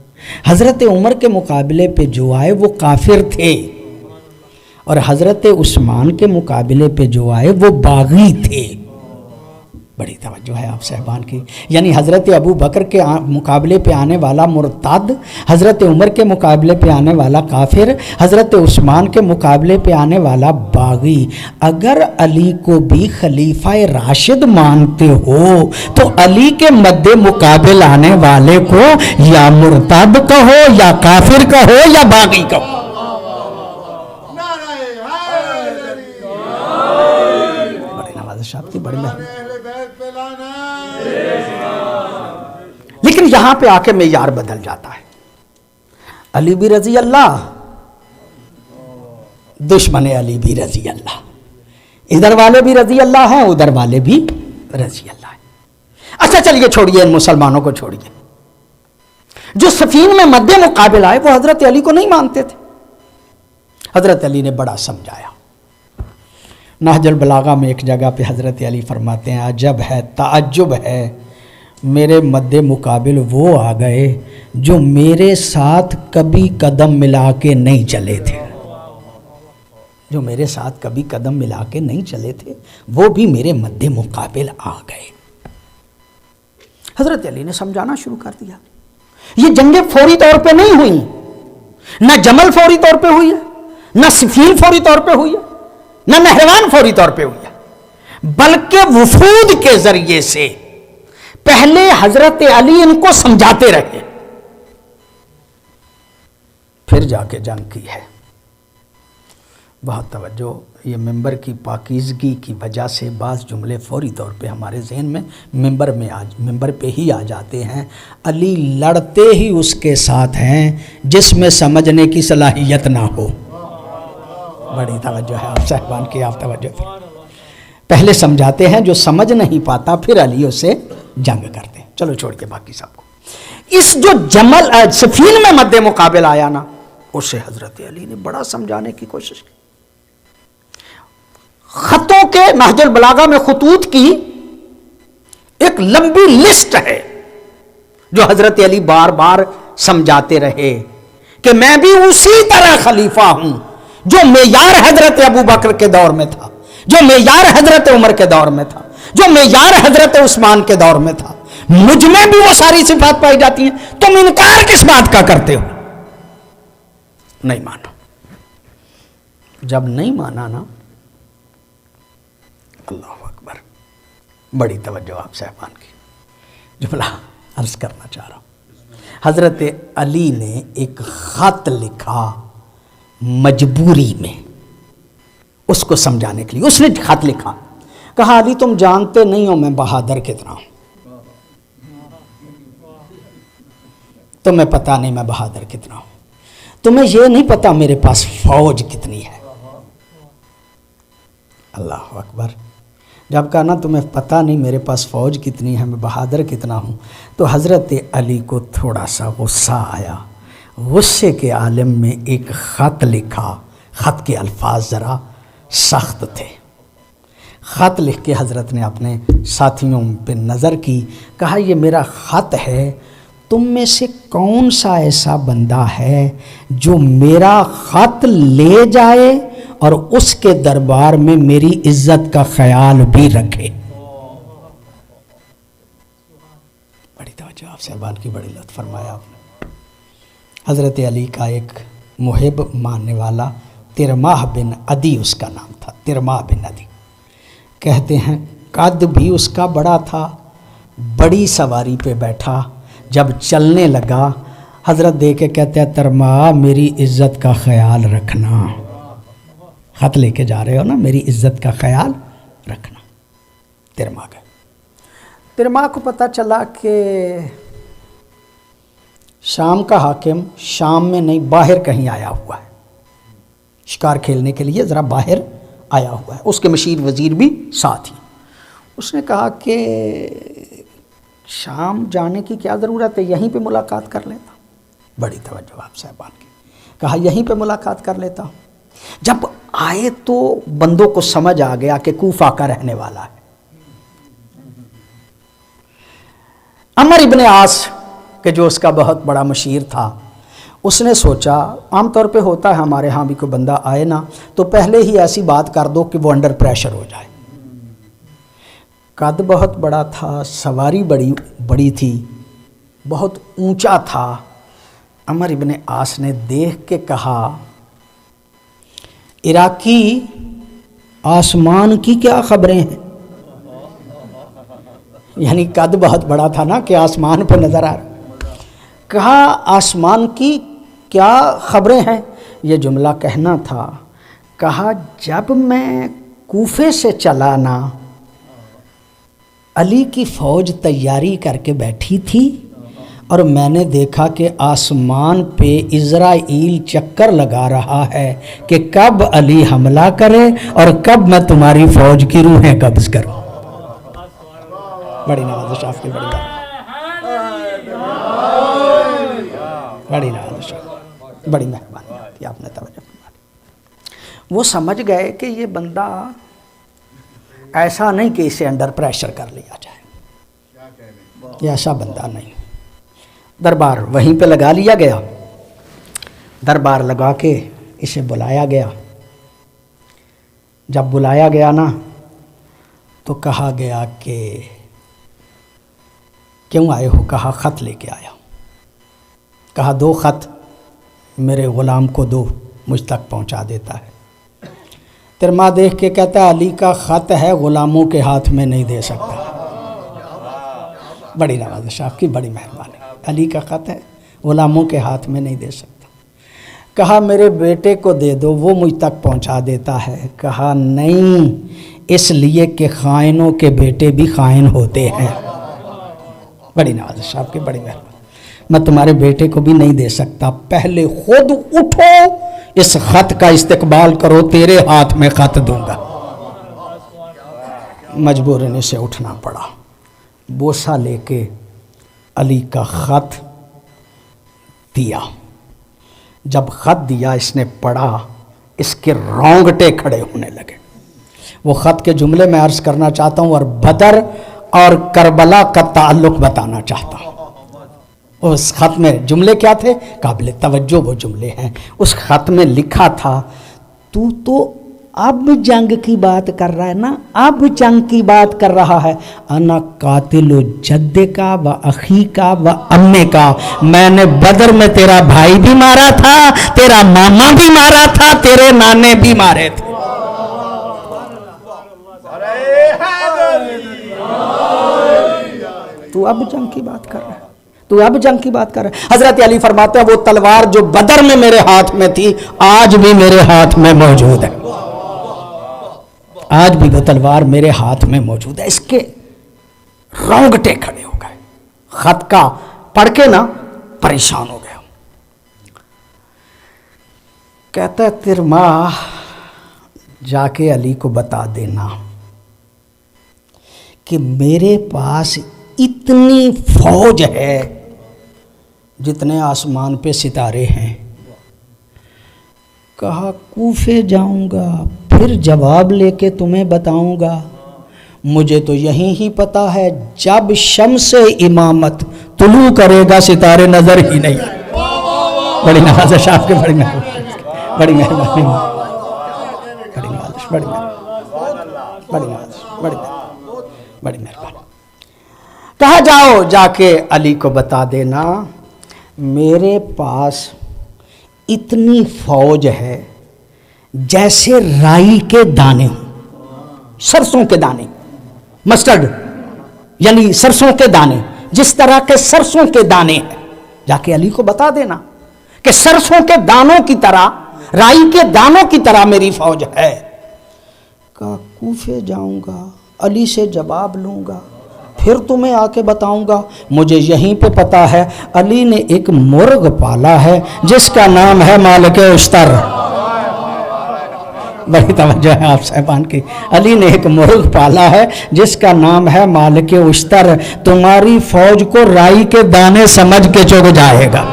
حضرت عمر کے مقابلے پہ جو آئے وہ کافر تھے، اور حضرت عثمان کے مقابلے پہ جو آئے وہ باغی تھے. بڑی توجہ ہے آپ صاحبان کی. یعنی حضرت ابو بکر کے مقابلے پہ آنے والا مرتد، حضرت عمر کے مقابلے پہ آنے والا کافر، حضرت عثمان کے مقابلے پہ آنے والا باغی. اگر علی کو بھی خلیفہ راشد مانتے ہو تو علی کے مد مقابل آنے والے کو یا مرتد کہو، یا کافر کہو، یا باغی کہو. بڑی نواز شاہ کی بڑی مہربانی. لیکن یہاں پہ آ کے معیار بدل جاتا ہے. علی بھی رضی اللہ، دشمن علی بھی رضی اللہ. ادھر والے بھی رضی اللہ ہیں، ادھر والے بھی رضی اللہ ہیں. اچھا چلیے چھوڑیے ان مسلمانوں کو چھوڑیے. جو صفین میں مد مقابل آئے وہ حضرت علی کو نہیں مانتے تھے. حضرت علی نے بڑا سمجھایا. نہج البلاغہ میں ایک جگہ پہ حضرت علی فرماتے ہیں عجب ہے، تعجب ہے، میرے مد مقابل وہ آ گئے جو میرے ساتھ کبھی قدم ملا کے نہیں چلے تھے. جو میرے ساتھ کبھی قدم ملا کے نہیں چلے تھے وہ بھی میرے مد مقابل آ گئے. حضرت علی نے سمجھانا شروع کر دیا. یہ جنگیں فوری طور پہ نہیں ہوئی، نہ جمل فوری طور پہ ہوئی ہے، نہ صفین فوری طور پہ ہوئی ہے. نہ نہروان فوری طور پہ ہوئی ہے، بلکہ وفود کے ذریعے سے پہلے حضرت علی ان کو سمجھاتے رہے، پھر جا کے جنگ کی ہے۔ بہت توجہ، یہ ممبر کی پاکیزگی کی وجہ سے بعض جملے فوری طور پہ ہمارے ذہن میں ممبر پہ ہی آ جاتے ہیں۔ علی لڑتے ہی اس کے ساتھ ہیں جس میں سمجھنے کی صلاحیت نہ ہو۔ بڑی توجہ ہے آپ صاحبان کی، آپ توجہ پہلے سمجھاتے ہیں، جو سمجھ نہیں پاتا پھر علی اس سے جنگ کرتے ہیں۔ چلو چھوڑ کے باقی سب کو، اس جو جمل صفین میں مد مقابل آیا نا، اسے حضرت علی نے بڑا سمجھانے کی کوشش کی۔ خطوں کے نہج البلاغہ میں خطوط کی ایک لمبی لسٹ ہے جو حضرت علی بار بار سمجھاتے رہے کہ میں بھی اسی طرح خلیفہ ہوں جو معیار حضرت ابو بکر کے دور میں تھا، جو معیار حضرت عمر کے دور میں تھا، جو معیار حضرت عثمان کے دور میں تھا، مجھ میں بھی وہ ساری صفات پائی جاتی ہیں، تم انکار کس بات کا کرتے ہو؟ نہیں مانا۔ جب نہیں مانا نا، اللہ اکبر، بڑی توجہ آپ صاحبان کی، جملہ عرض کرنا چاہ رہا ہوں۔ حضرت علی نے ایک خط لکھا مجبوری میں، اس کو سمجھانے کے لیے اس نے خط لکھا، کہا علی تم جانتے نہیں ہو میں بہادر کتنا ہوں، تمہیں پتہ نہیں میں بہادر کتنا ہوں، تمہیں یہ نہیں پتا میرے پاس فوج کتنی ہے۔ اللہ اکبر، جب کہا نا تمہیں پتہ نہیں میرے پاس فوج کتنی ہے، میں بہادر کتنا ہوں، تو حضرت علی کو تھوڑا سا غصہ آیا۔ غصے کے عالم میں ایک خط لکھا، خط کے الفاظ ذرا سخت تھے۔ خط لکھ کے حضرت نے اپنے ساتھیوں پہ نظر کی، کہا یہ میرا خط ہے، تم میں سے کون سا ایسا بندہ ہے جو میرا خط لے جائے اور اس کے دربار میں میری عزت کا خیال بھی رکھے؟ بڑی توجہ آپ صاحبان کی، بڑی لطف فرمایا آپ نے۔ حضرت علی کا ایک محب ماننے والا ترماح بن عدی اس کا نام تھا، ترماح بن عدی، کہتے ہیں قد بھی اس کا بڑا تھا، بڑی سواری پہ بیٹھا، جب چلنے لگا حضرت دے کے کہتے ہیں ترماح میری عزت کا خیال رکھنا، خط لے کے جا رہے ہو نا، میری عزت کا خیال رکھنا۔ ترماح گئے، ترماح کو پتہ چلا کہ شام کا حاکم شام میں نہیں باہر کہیں آیا ہوا ہے، شکار کھیلنے کے لیے ذرا باہر آیا ہوا ہے، اس کے مشیر وزیر بھی ساتھ ہی۔ اس نے کہا کہ شام جانے کی کیا ضرورت ہے، یہیں پہ ملاقات کر لیتا۔ بڑی توجہ آپ صاحبان کی، کہا یہیں پہ ملاقات کر لیتا ہوں۔ جب آئے تو بندوں کو سمجھ آ گیا کہ کوفہ کا رہنے والا ہے۔ عمر ابن عاص کہ جو اس کا بہت بڑا مشیر تھا، اس نے سوچا عام طور پہ ہوتا ہے ہمارے ہاں بھی کوئی بندہ آئے نا تو پہلے ہی ایسی بات کر دو کہ وہ انڈر پریشر ہو جائے۔ قد بہت بڑا تھا، سواری بڑی تھی، بہت اونچا تھا۔ عمر ابن عاص نے دیکھ کے کہا عراقی آسمان کی کیا خبریں ہیں؟ یعنی قد بہت بڑا تھا نا کہ آسمان پہ نظر آ رہا۔ کہا آسمان کی کیا خبریں ہیں؟ یہ جملہ کہنا تھا۔ کہا جب میں کوفے سے چلا نا، علی کی فوج تیاری کر کے بیٹھی تھی اور میں نے دیکھا کہ آسمان پہ اسرائیل چکر لگا رہا ہے کہ کب علی حملہ کرے اور کب میں تمہاری فوج کی روحیں قبض کروں۔ بڑی نوازش آپ کی، بڑی نوازش، بڑی مہربانی آپ کی، آپ نے توجہ فرمائی۔ وہ سمجھ گئے کہ یہ بندہ ایسا نہیں کہ اسے انڈر پریشر کر لیا جائے، یہ ایسا بندہ نہیں۔ دربار وہیں پہ لگا لیا گیا، دربار لگا کے اسے بلایا گیا۔ جب بلایا گیا نا تو کہا گیا کہ کیوں آئے ہو؟ کہا خط لے کے آیا۔ کہا دو خط میرے غلام کو دو، مجھ تک پہنچا دیتا ہے۔ ترما دیکھ کے کہتا ہے علی کا خط ہے غلاموں کے ہاتھ میں نہیں دے سکتا. بڑی نوازش آپ کی، بڑی مہربانی. علی کا خط ہے غلاموں کے ہاتھ میں نہیں دے سکتا. کہا میرے بیٹے کو دے دو، وہ مجھ تک پہنچا دیتا ہے. کہا نہیں، اس لیے کہ خائنوں کے بیٹے بھی خائن ہوتے ہیں. بڑی نوازش آپ کی، بڑی مہربانی. میں تمہارے بیٹے کو بھی نہیں دے سکتا، پہلے خود اٹھو، اس خط کا استقبال کرو، تیرے ہاتھ میں خط دوں گا. مجبوراً اسے اٹھنا پڑا. بوسہ لے کے علی کا خط دیا. جب خط دیا اس نے پڑھا، اس کے رونگٹے کھڑے ہونے لگے. وہ خط کے جملے میں عرض کرنا چاہتا ہوں اور بدر اور کربلا کا تعلق بتانا چاہتا ہوں. اس خط میں جملے کیا تھے؟ قابل توجہ وہ جملے ہیں. اس خط میں لکھا تھا تو اب جنگ کی بات کر رہا ہے نا، اب جنگ کی بات کر رہا ہے. انا قاتل جد کا و اخی کا و امے کا، میں نے بدر میں تیرا بھائی بھی مارا تھا، تیرا ماما بھی مارا تھا، تیرے نانے بھی مارے تھے. تو اب جنگ کی بات کر رہا ہے، تو اب جنگ کی بات کر رہا ہے. حضرت علی فرماتے ہیں وہ تلوار جو بدر میں میرے ہاتھ میں تھی آج بھی میرے ہاتھ میں موجود ہے. آج بھی وہ تلوار میرے ہاتھ میں موجود ہے. اس کے رونگٹے کھڑے ہو گئے. خط کا پڑھ کے نا پریشان ہو گیا. کہتا ہے ترما جا کے علی کو بتا دینا کہ میرے پاس اتنی فوج ہے جتنے آسمان پہ ستارے ہیں. کہا کوفے جاؤں گا پھر جواب لے کے تمہیں بتاؤں گا. مجھے تو یہیں ہی پتا ہے جب شمس امامت طلوع کرے گا ستارے نظر ہی نہیں. بڑی نوازش آپ کے، بڑی مہربانی، بڑی مہربانی، بڑی نوازش، بڑی مہربانی، بڑی نوازش، بڑی مہربانی. کہا جاؤ جا کے علی کو بتا دینا میرے پاس اتنی فوج ہے جیسے رائی کے دانے، سرسوں کے دانے، مسٹرڈ یعنی سرسوں کے دانے، جس طرح کے سرسوں کے دانے ہیں. جا کے علی کو بتا دینا کہ سرسوں کے دانوں کی طرح، رائی کے دانوں کی طرح میری فوج ہے. کہا کوفے جاؤں گا، علی سے جواب لوں گا، پھر تمہیں آ کے بتاؤں گا. مجھے یہیں پہ پتا ہے علی نے ایک مرغ پالا ہے جس کا نام ہے مالک اشتر. بڑی توجہ ہے آپ صاحبان کی. علی نے ایک مرغ پالا ہے جس کا نام ہے مالک اشتر. تمہاری فوج کو رائی کے دانے سمجھ کے چگ جائے گا.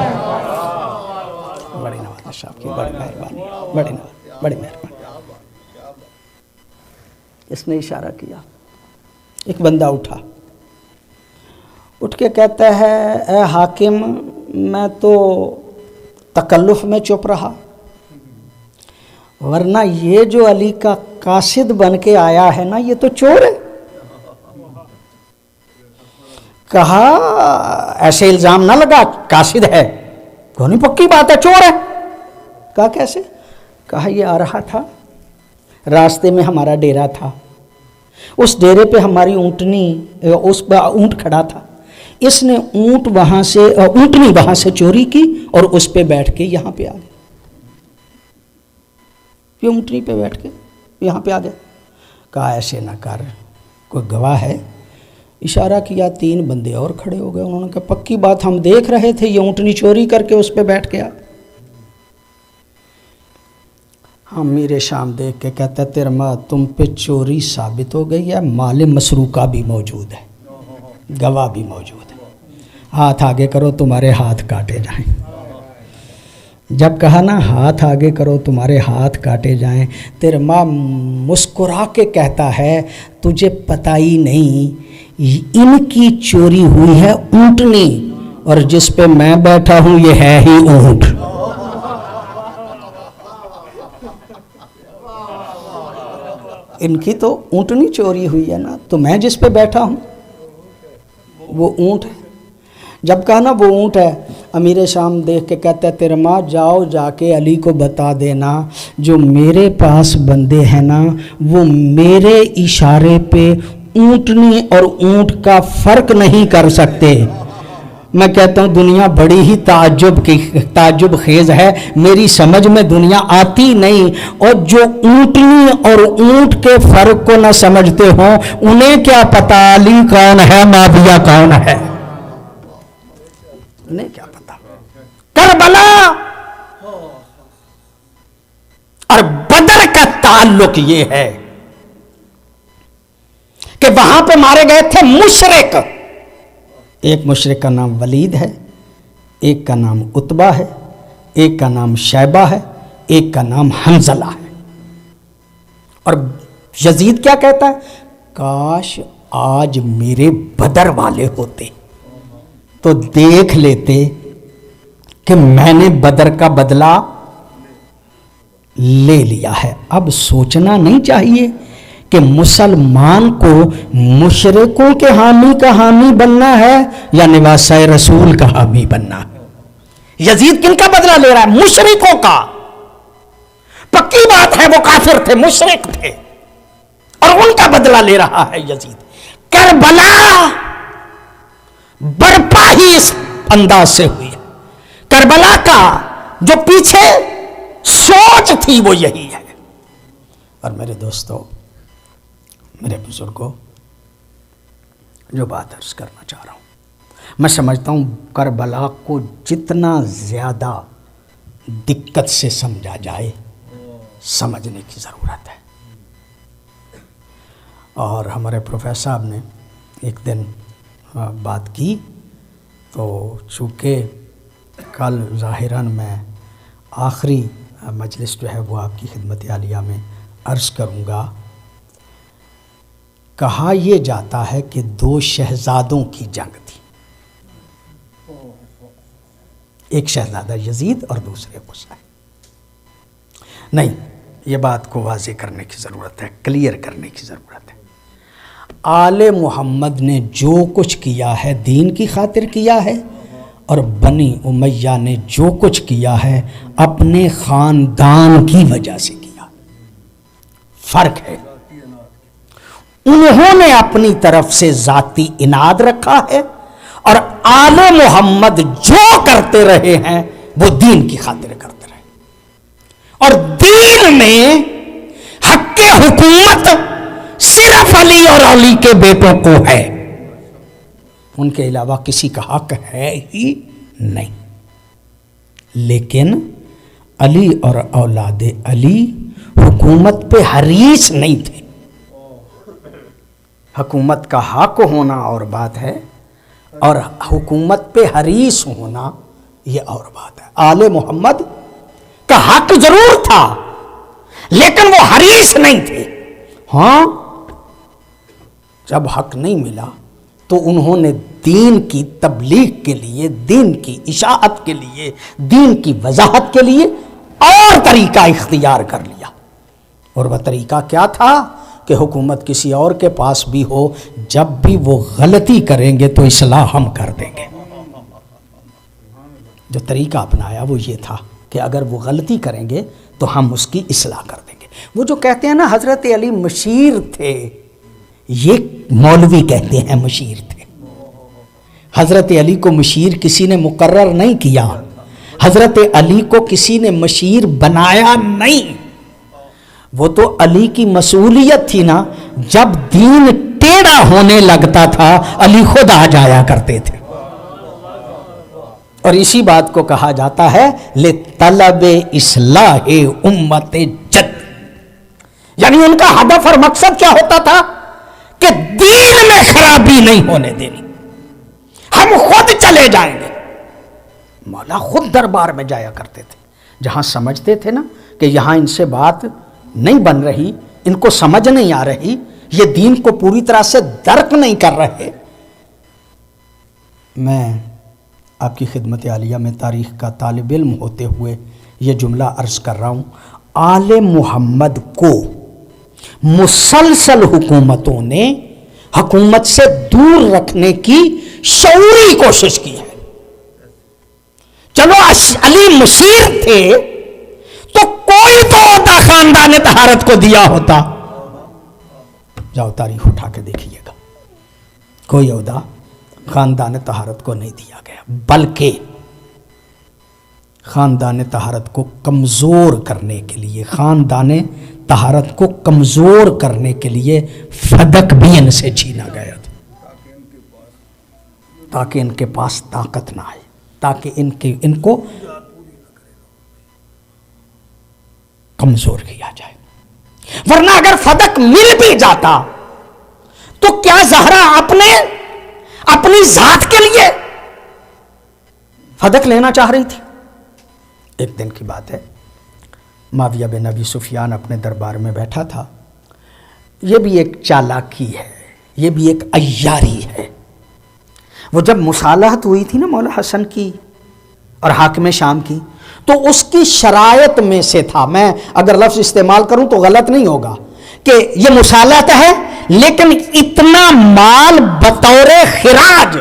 بڑی نوازش آپ کی، بڑی مہربانی، بڑی مہربانی. اس نے اشارہ کیا. ایک بندہ اٹھا، اٹھ کے کہتا ہے اے حاکم میں تو تکلف میں چپ رہا، ورنہ یہ جو علی کا قاصد بن کے آیا ہے نا یہ تو چور ہے. کہا ایسے الزام نہ لگا، قاصد ہے کونی پکی بات ہے، چور ہے. کہا کیسے؟ کہا یہ آ رہا تھا، راستے میں ہمارا ڈیرا تھا، اس ڈیرے پہ ہماری اونٹنی، اس پہ اونٹ کھڑا تھا، اس نے اونٹنی وہاں سے چوری کی اور اس پہ بیٹھ کے یہاں پہ آ گیا. یہ اونٹنی پہ بیٹھ کے یہاں پہ آ گیا. کہا ایسے نہ کر، کوئی گواہ ہے؟ اشارہ کیا، 3 بندے اور کھڑے ہو گئے. انہوں نے کہا پکی بات ہم دیکھ رہے تھے، یہ اونٹنی چوری کر کے اس پہ بیٹھ گیا. ہم میرے شام دیکھ کے کہتا ہے ترما تم پہ چوری ثابت ہو گئی ہے، مال مسروقہ بھی موجود ہے، گواہ بھی موجود ہے، ہاتھ آگے کرو تمہارے ہاتھ کاٹے جائیں. جب کہا نا ہاتھ آگے کرو تمہارے ہاتھ کاٹے جائیں، ترما مسکرا کے کہتا ہے تجھے پتہ ہی نہیں ان کی چوری ہوئی ہے اونٹنی، اور جس پہ میں بیٹھا ہوں یہ ہے ہی اونٹ. ان کی تو اونٹنی چوری ہوئی ہے نا، تو میں جس پہ بیٹھا ہوں وہ اونٹ ہے. جب کہا نا وہ اونٹ ہے، امیر شام دیکھ کے کہتا ہے تیرے ماں جاؤ جا کے علی کو بتا دینا جو میرے پاس بندے ہیں نا وہ میرے اشارے پہ اونٹنی اور اونٹ کا فرق نہیں کر سکتے. میں کہتا ہوں دنیا بڑی ہی تعجب خیز ہے، میری سمجھ میں دنیا آتی نہیں. اور جو اونٹنی اور اونٹ کے فرق کو نہ سمجھتے ہوں انہیں کیا پتا علی کون ہے معاویہ کون ہے، انہیں کیا پتا. کربلا اور بدر کا تعلق یہ ہے کہ وہاں پہ مارے گئے تھے مشرک. ایک مشرک کا نام ولید ہے، ایک کا نام عتبہ ہے، ایک کا نام شیبہ ہے، ایک کا نام حنظلہ ہے. اور یزید کیا کہتا ہے؟ کاش آج میرے بدر والے ہوتے تو دیکھ لیتے کہ میں نے بدر کا بدلہ لے لیا ہے. اب سوچنا نہیں چاہیے کہ مسلمان کو مشرکوں کے حامی کا حامی بننا ہے یا نواسہ رسول کا حامی بننا ہے. یزید کن کا بدلہ لے رہا ہے؟ مشرکوں کا. پکی بات ہے وہ کافر تھے، مشرک تھے، اور ان کا بدلہ لے رہا ہے یزید. کربلا برپا ہی اس انداز سے ہوئی. کربلا کا جو پیچھے سوچ تھی وہ یہی ہے. اور میرے دوستو، میرے بزرگوں، جو بات عرض کرنا چاہ رہا ہوں، میں سمجھتا ہوں کربلا کو جتنا زیادہ دقت سے سمجھا جائے سمجھنے کی ضرورت ہے. اور ہمارے پروفیسر صاحب نے ایک دن بات کی تو چونکہ کل ظاہراً میں آخری مجلس جو ہے وہ آپ کی خدمت عالیہ میں عرض کروں گا. کہا یہ جاتا ہے کہ دو شہزادوں کی جنگ تھی، ایک شہزادہ یزید اور دوسرے قصی. نہیں، یہ بات کو واضح کرنے کی ضرورت ہے، کلیئر کرنے کی ضرورت ہے. آل محمد نے جو کچھ کیا ہے دین کی خاطر کیا ہے، اور بنی امیہ نے جو کچھ کیا ہے اپنے خاندان کی وجہ سے کیا. فرق ہے. انہوں نے اپنی طرف سے ذاتی اناد رکھا ہے، اور آل محمد جو کرتے رہے ہیں وہ دین کی خاطر کرتے رہے. اور دین میں حق حکومت صرف علی اور علی کے بیٹوں کو ہے، ان کے علاوہ کسی کا حق ہے ہی نہیں. لیکن علی اور اولاد علی حکومت پہ حریص نہیں تھے. حکومت کا حق ہونا اور بات ہے، اور حکومت پہ حریص ہونا یہ اور بات ہے. آل محمد کا حق ضرور تھا لیکن وہ حریص نہیں تھے. ہاں، جب حق نہیں ملا تو انہوں نے دین کی تبلیغ کے لیے، دین کی اشاعت کے لیے، دین کی وضاحت کے لیے اور طریقہ اختیار کر لیا. اور وہ طریقہ کیا تھا کہ حکومت کسی اور کے پاس بھی ہو، جب بھی وہ غلطی کریں گے تو اصلاح ہم کر دیں گے. جو طریقہ اپنایا وہ یہ تھا کہ اگر وہ غلطی کریں گے تو ہم اس کی اصلاح کر دیں گے. وہ جو کہتے ہیں نا حضرت علی مشیر تھے، یہ مولوی کہتے ہیں مشیر تھے. حضرت علی کو مشیر کسی نے مقرر نہیں کیا، حضرت علی کو کسی نے مشیر بنایا نہیں. وہ تو علی کی مسئولیت تھی نا. جب دین ٹیڑھا ہونے لگتا تھا علی خود آ جایا کرتے تھے. اور اسی بات کو کہا جاتا ہے لطلب اصلاح امت جد، یعنی ان کا ہدف اور مقصد کیا ہوتا تھا کہ دین میں خرابی نہیں ہونے دینی. ہم خود چلے جائیں گے. مولا خود دربار میں جایا کرتے تھے جہاں سمجھتے تھے نا کہ یہاں ان سے بات نہیں بن رہی، ان کو سمجھ نہیں آ رہی، یہ دین کو پوری طرح سے درک نہیں کر رہے. میں آپ کی خدمت عالیہ میں تاریخ کا طالب علم ہوتے ہوئے یہ جملہ عرض کر رہا ہوں. آل محمد کو مسلسل حکومتوں نے حکومت سے دور رکھنے کی شعوری کوشش کی ہے. چلو علی مشیر تھے تو کوئی تو عہدہ خاندان طہارت کو دیا ہوتا. جاؤ تاریخ اٹھا کے دیکھیے گا، کوئی عہدہ خاندان طہارت کو نہیں دیا گیا، بلکہ خاندان طہارت کو کمزور کرنے کے لیے، خاندان طہارت کو کمزور کرنے کے لیے فدق بھی ان سے چھینا گیا تھا، تاکہ ان کے پاس طاقت نہ آئے، تاکہ ان کو کمزور کیا جائے. ورنہ اگر فدق مل بھی جاتا تو کیا زہرا اپنی ذات کے لیے فدق لینا چاہ رہی تھی؟ ایک دن کی بات ہے، معاویہ بن ابی سفیان اپنے دربار میں بیٹھا تھا. یہ بھی ایک چالاکی ہے، یہ بھی ایک عیاری ہے. وہ جب مصالحت ہوئی تھی نا مولا حسن کی اور حاکم شام کی، تو اس کی شرائط میں سے تھا، میں اگر لفظ استعمال کروں تو غلط نہیں ہوگا، کہ یہ مصالحت ہے لیکن اتنا مال بطور خراج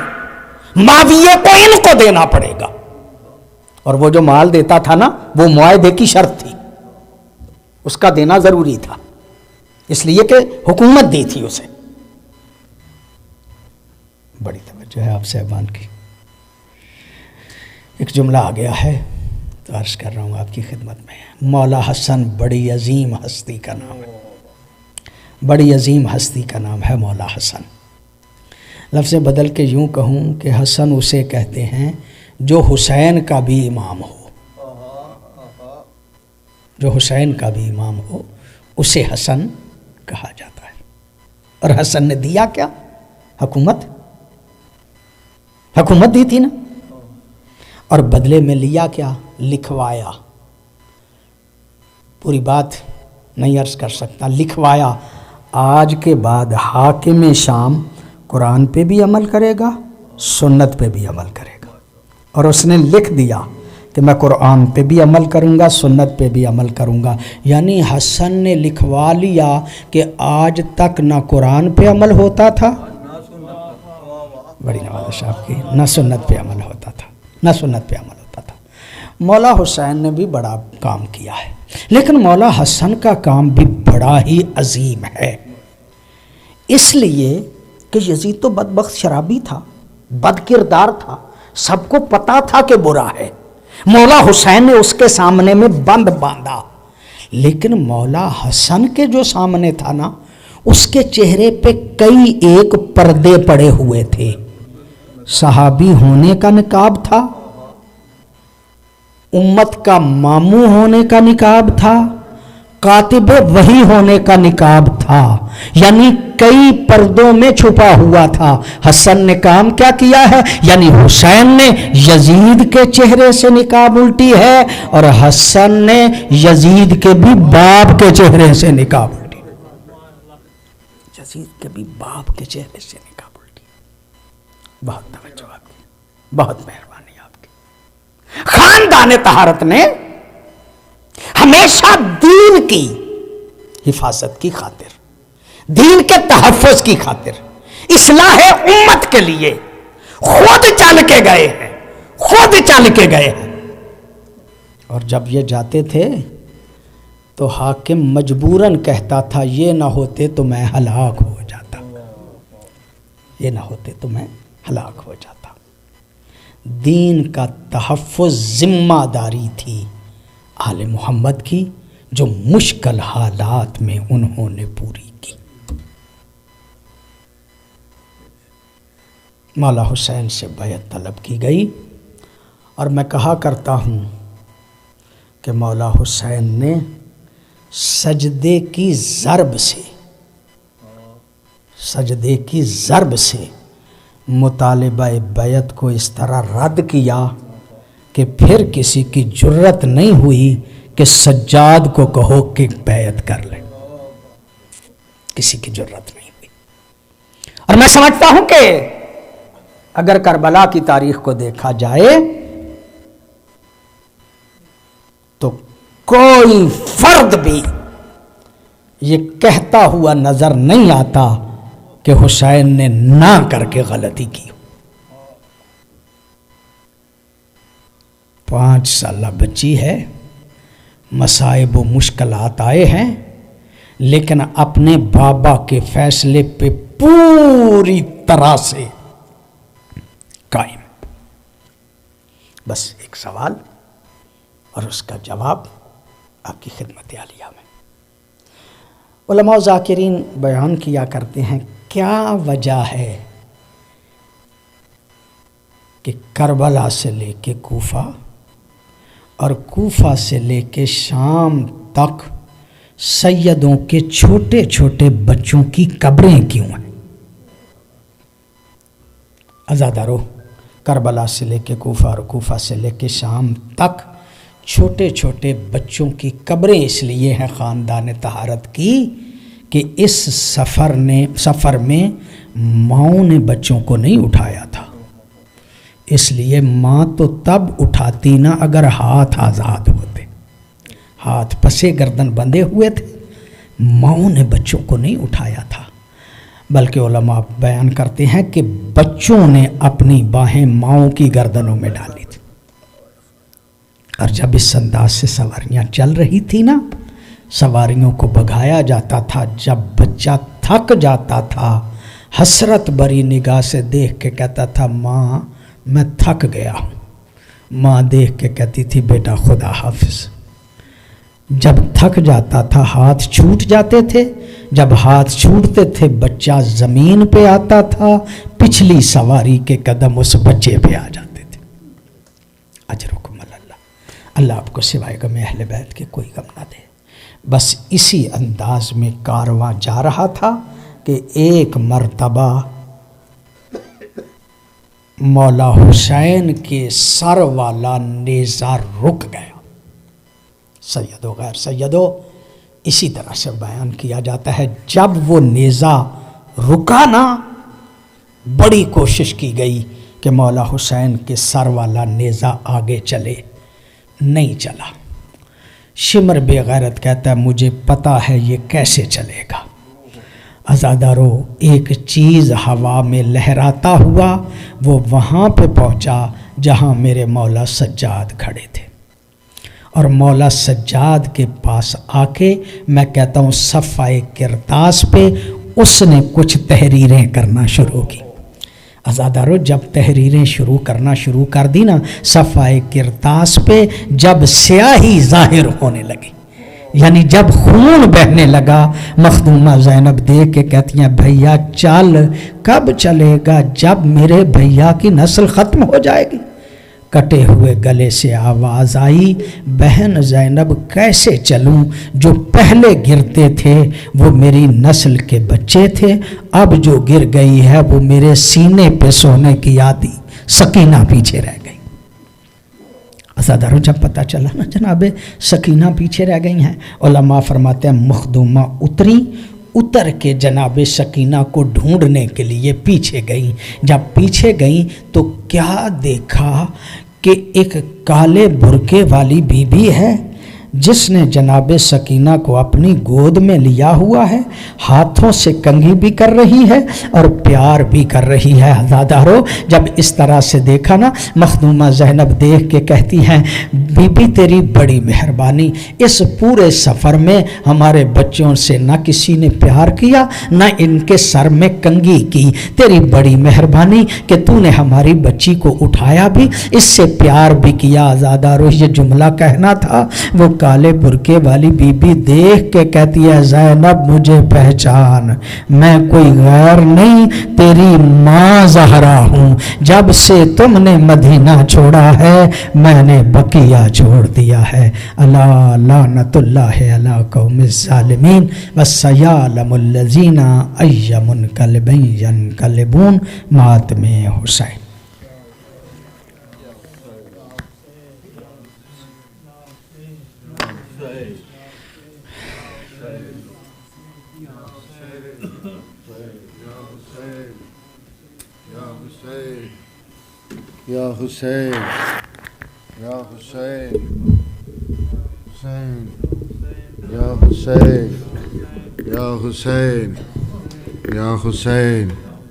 معاویہ کو ان کو دینا پڑے گا. اور وہ جو مال دیتا تھا نا وہ معاہدے کی شرط تھی، اس کا دینا ضروری تھا، اس لیے کہ حکومت دی تھی اسے. بڑی توجہ ہے آپ صاحبان کی. ایک جملہ آ گیا ہے تو عرض کر رہا ہوں آپ کی خدمت میں. مولا حسن بڑی عظیم ہستی کا نام ہے، بڑی عظیم ہستی کا نام ہے مولا حسن. لفظ بدل کے یوں کہوں کہ حسن اسے کہتے ہیں جو حسین کا بھی امام ہو، جو حسین کا بھی امام ہو اسے حسن کہا جاتا ہے. اور حسن نے دیا کیا؟ حکومت دی تھی نا، اور بدلے میں لیا کیا؟ لکھوایا. پوری بات نہیں عرض کر سکتا، لکھوایا. آج کے بعد حاکم شام قرآن پہ بھی عمل کرے گا، سنت پہ بھی عمل کرے گا. اور اس نے لکھ دیا کہ میں قرآن پہ بھی عمل کروں گا، سنت پہ بھی عمل کروں گا. یعنی حسن نے لکھوا لیا کہ آج تک نہ قرآن پہ عمل ہوتا تھا، بڑی نواز صاحب کی، نہ سنت پہ عمل ہوتا تھا، نہ سنت پہ عمل ہوتا تھا. مولا حسین نے بھی بڑا کام کیا ہے، لیکن مولا حسن کا کام بھی بڑا ہی عظیم ہے. اس لیے کہ یزید تو بدبخت شرابی تھا، بد کردار تھا، سب کو پتا تھا کہ برا ہے. مولا حسین نے اس کے سامنے میں بند باندھا، لیکن مولا حسن کے جو سامنے تھا نا، اس کے چہرے پہ کئی ایک پردے پڑے ہوئے تھے. صحابی ہونے کا نقاب تھا، امت کا ماموں ہونے کا نقاب تھا، کاتب وحی ہونے کا نقاب تھا، یعنی کئی پردوں میں چھپا ہوا تھا. حسن نے کام کیا کیا ہے؟ یعنی حسین نے یزید کے چہرے سے نقاب الٹی ہے، اور حسن نے یزید کے بھی باپ کے چہرے سے نقاب الٹی، یزید کے بھی باپ کے چہرے سے نقاب الٹی. بہت توجہ آپ کی، بہت مہربانی آپ کی. خاندان طہارت نے ہمیشہ دین کی حفاظت کی خاطر، دین کے تحفظ کی خاطر، اصلاح امت کے لیے خود چل کے گئے ہیں، خود چل کے گئے ہیں. اور جب یہ جاتے تھے تو حاکم مجبوراً کہتا تھا یہ نہ ہوتے تو میں ہلاک ہو جاتا، یہ نہ ہوتے تو میں ہلاک ہو جاتا. دین کا تحفظ ذمہ داری تھی آل محمد کی، جو مشکل حالات میں انہوں نے پوری کی. مولا حسین سے بیعت طلب کی گئی، اور میں کہا کرتا ہوں کہ مولا حسین نے سجدے کی ضرب سے مطالبہ بیعت کو اس طرح رد کیا کہ پھر کسی کی جرت نہیں ہوئی کہ سجاد کو کہو کہ بیعت کر لے. کسی کی جرت نہیں ہوئی. اور میں سمجھتا ہوں کہ اگر کربلا کی تاریخ کو دیکھا جائے تو کوئی فرد بھی یہ کہتا ہوا نظر نہیں آتا کہ حسین نے نہ کر کے غلطی کی. 5 سالہ بچی ہے، مصائب و مشکلات آئے ہیں، لیکن اپنے بابا کے فیصلے پہ پوری طرح سے قائم۔ بس ایک سوال اور اس کا جواب آپ کی خدمت عالیہ میں۔ علماء و ذاکرین بیان کیا کرتے ہیں کیا وجہ ہے کہ کربلا سے لے کے کوفہ اور کوفہ سے لے کے شام تک سیدوں کے چھوٹے چھوٹے بچوں کی قبریں کیوں ہیں؟ عزادارو، کربلا سے لے کے کوفہ اور کوفہ سے لے کے شام تک چھوٹے چھوٹے بچوں کی قبریں اس لیے ہیں خاندان طہارت کی کہ اس سفر میں ماؤں نے بچوں کو نہیں اٹھایا تھا، اس لیے ماں تو تب اٹھاتی نہ اگر ہاتھ آزاد ہوتے، ہاتھ پسے گردن بندھے ہوئے تھے، ماؤں نے بچوں کو نہیں اٹھایا تھا، بلکہ علماء بیان کرتے ہیں کہ بچوں نے اپنی باہیں ماؤں کی گردنوں میں ڈالی تھی۔ اور جب اس انداز سے سواریاں چل رہی تھی نا، سواریوں کو بھگایا جاتا تھا، جب بچہ تھک جاتا تھا حسرت بری نگاہ سے دیکھ کے کہتا تھا ماں میں تھک گیا ہوں، ماں دیکھ کے کہتی تھی بیٹا خدا حافظ۔ جب تھک جاتا تھا ہاتھ چھوٹ جاتے تھے، جب ہاتھ چھوٹتے تھے بچہ زمین پہ آتا تھا، پچھلی سواری کے قدم اس بچے پہ آ جاتے تھے۔ اجرکم اللہ، اللہ آپ کو سوائے غم اہل بیت کے کوئی غم نہ دے۔ بس اسی انداز میں کارواں جا رہا تھا کہ ایک مرتبہ مولا حسین کے سر والا نیزہ رک گیا۔ سیدو غیر سیدو اسی طرح سے بیان کیا جاتا ہے، جب وہ نیزہ رکا نا، بڑی کوشش کی گئی کہ مولا حسین کے سر والا نیزہ آگے چلے، نہیں چلا۔ شمر بے غیرت کہتا ہے مجھے پتا ہے یہ کیسے چلے گا۔ عزادارو، ایک چیز ہوا میں لہراتا ہوا وہ وہاں پہ پہنچا جہاں میرے مولا سجاد کھڑے تھے، اور مولا سجاد کے پاس آ کے میں کہتا ہوں صفحہ کرتاس پہ اس نے کچھ تحریریں کرنا شروع کی۔ عزادارو، جب تحریریں کرنا شروع کر دی نا صفحہ کرتاس پہ، جب سیاہی ظاہر ہونے لگی، یعنی جب خون بہنے لگا، مخدومہ زینب دیکھ کے کہتی ہیں بھیا چل، کب چلے گا؟ جب میرے بھیا کی نسل ختم ہو جائے گی۔ کٹے ہوئے گلے سے آواز آئی بہن زینب کیسے چلوں؟ جو پہلے گرتے تھے وہ میری نسل کے بچے تھے، اب جو گر گئی ہے وہ میرے سینے پہ سونے کی آدھی سکینہ پیچھے رہ گئی۔ عزادارو، جب پتہ چلا نا جناب سکینہ پیچھے رہ گئی ہیں، علماء فرماتے ہیں مخدومہ اتر کے جناب سکینہ کو ڈھونڈنے کے لیے پیچھے گئیں۔ جب پیچھے گئیں تو کیا دیکھا کہ ایک کالے برقعے والی بی بی ہے جس نے جناب سکینہ کو اپنی گود میں لیا ہوا ہے، ہاتھوں سے کنگھی بھی کر رہی ہے اور پیار بھی کر رہی ہے۔ عزادارو، جب اس طرح سے دیکھا نا، مخدومہ زینب دیکھ کے کہتی ہیں بی بی تیری بڑی مہربانی، اس پورے سفر میں ہمارے بچوں سے نہ کسی نے پیار کیا نہ ان کے سر میں کنگھی کی، تیری بڑی مہربانی کہ تو نے ہماری بچی کو اٹھایا بھی، اس سے پیار بھی کیا۔ عزادارو، یہ جملہ کہنا تھا، وہ کالے برقعے والی بی بی دیکھ کے کہتی ہے زینب مجھے پہچان، میں کوئی غیر نہیں، تیری ماں زہرا ہوں، جب سے تم نے مدینہ چھوڑا ہے میں نے بقیہ چھوڑ دیا ہے۔ الا لعنت اللہ علی قوم الظالمین وسیعلم الذین ای منقلبین ینقلبون۔ ماتم حسین۔ یا حسین یا حسین حسین یا حسین یا حسین یا حسین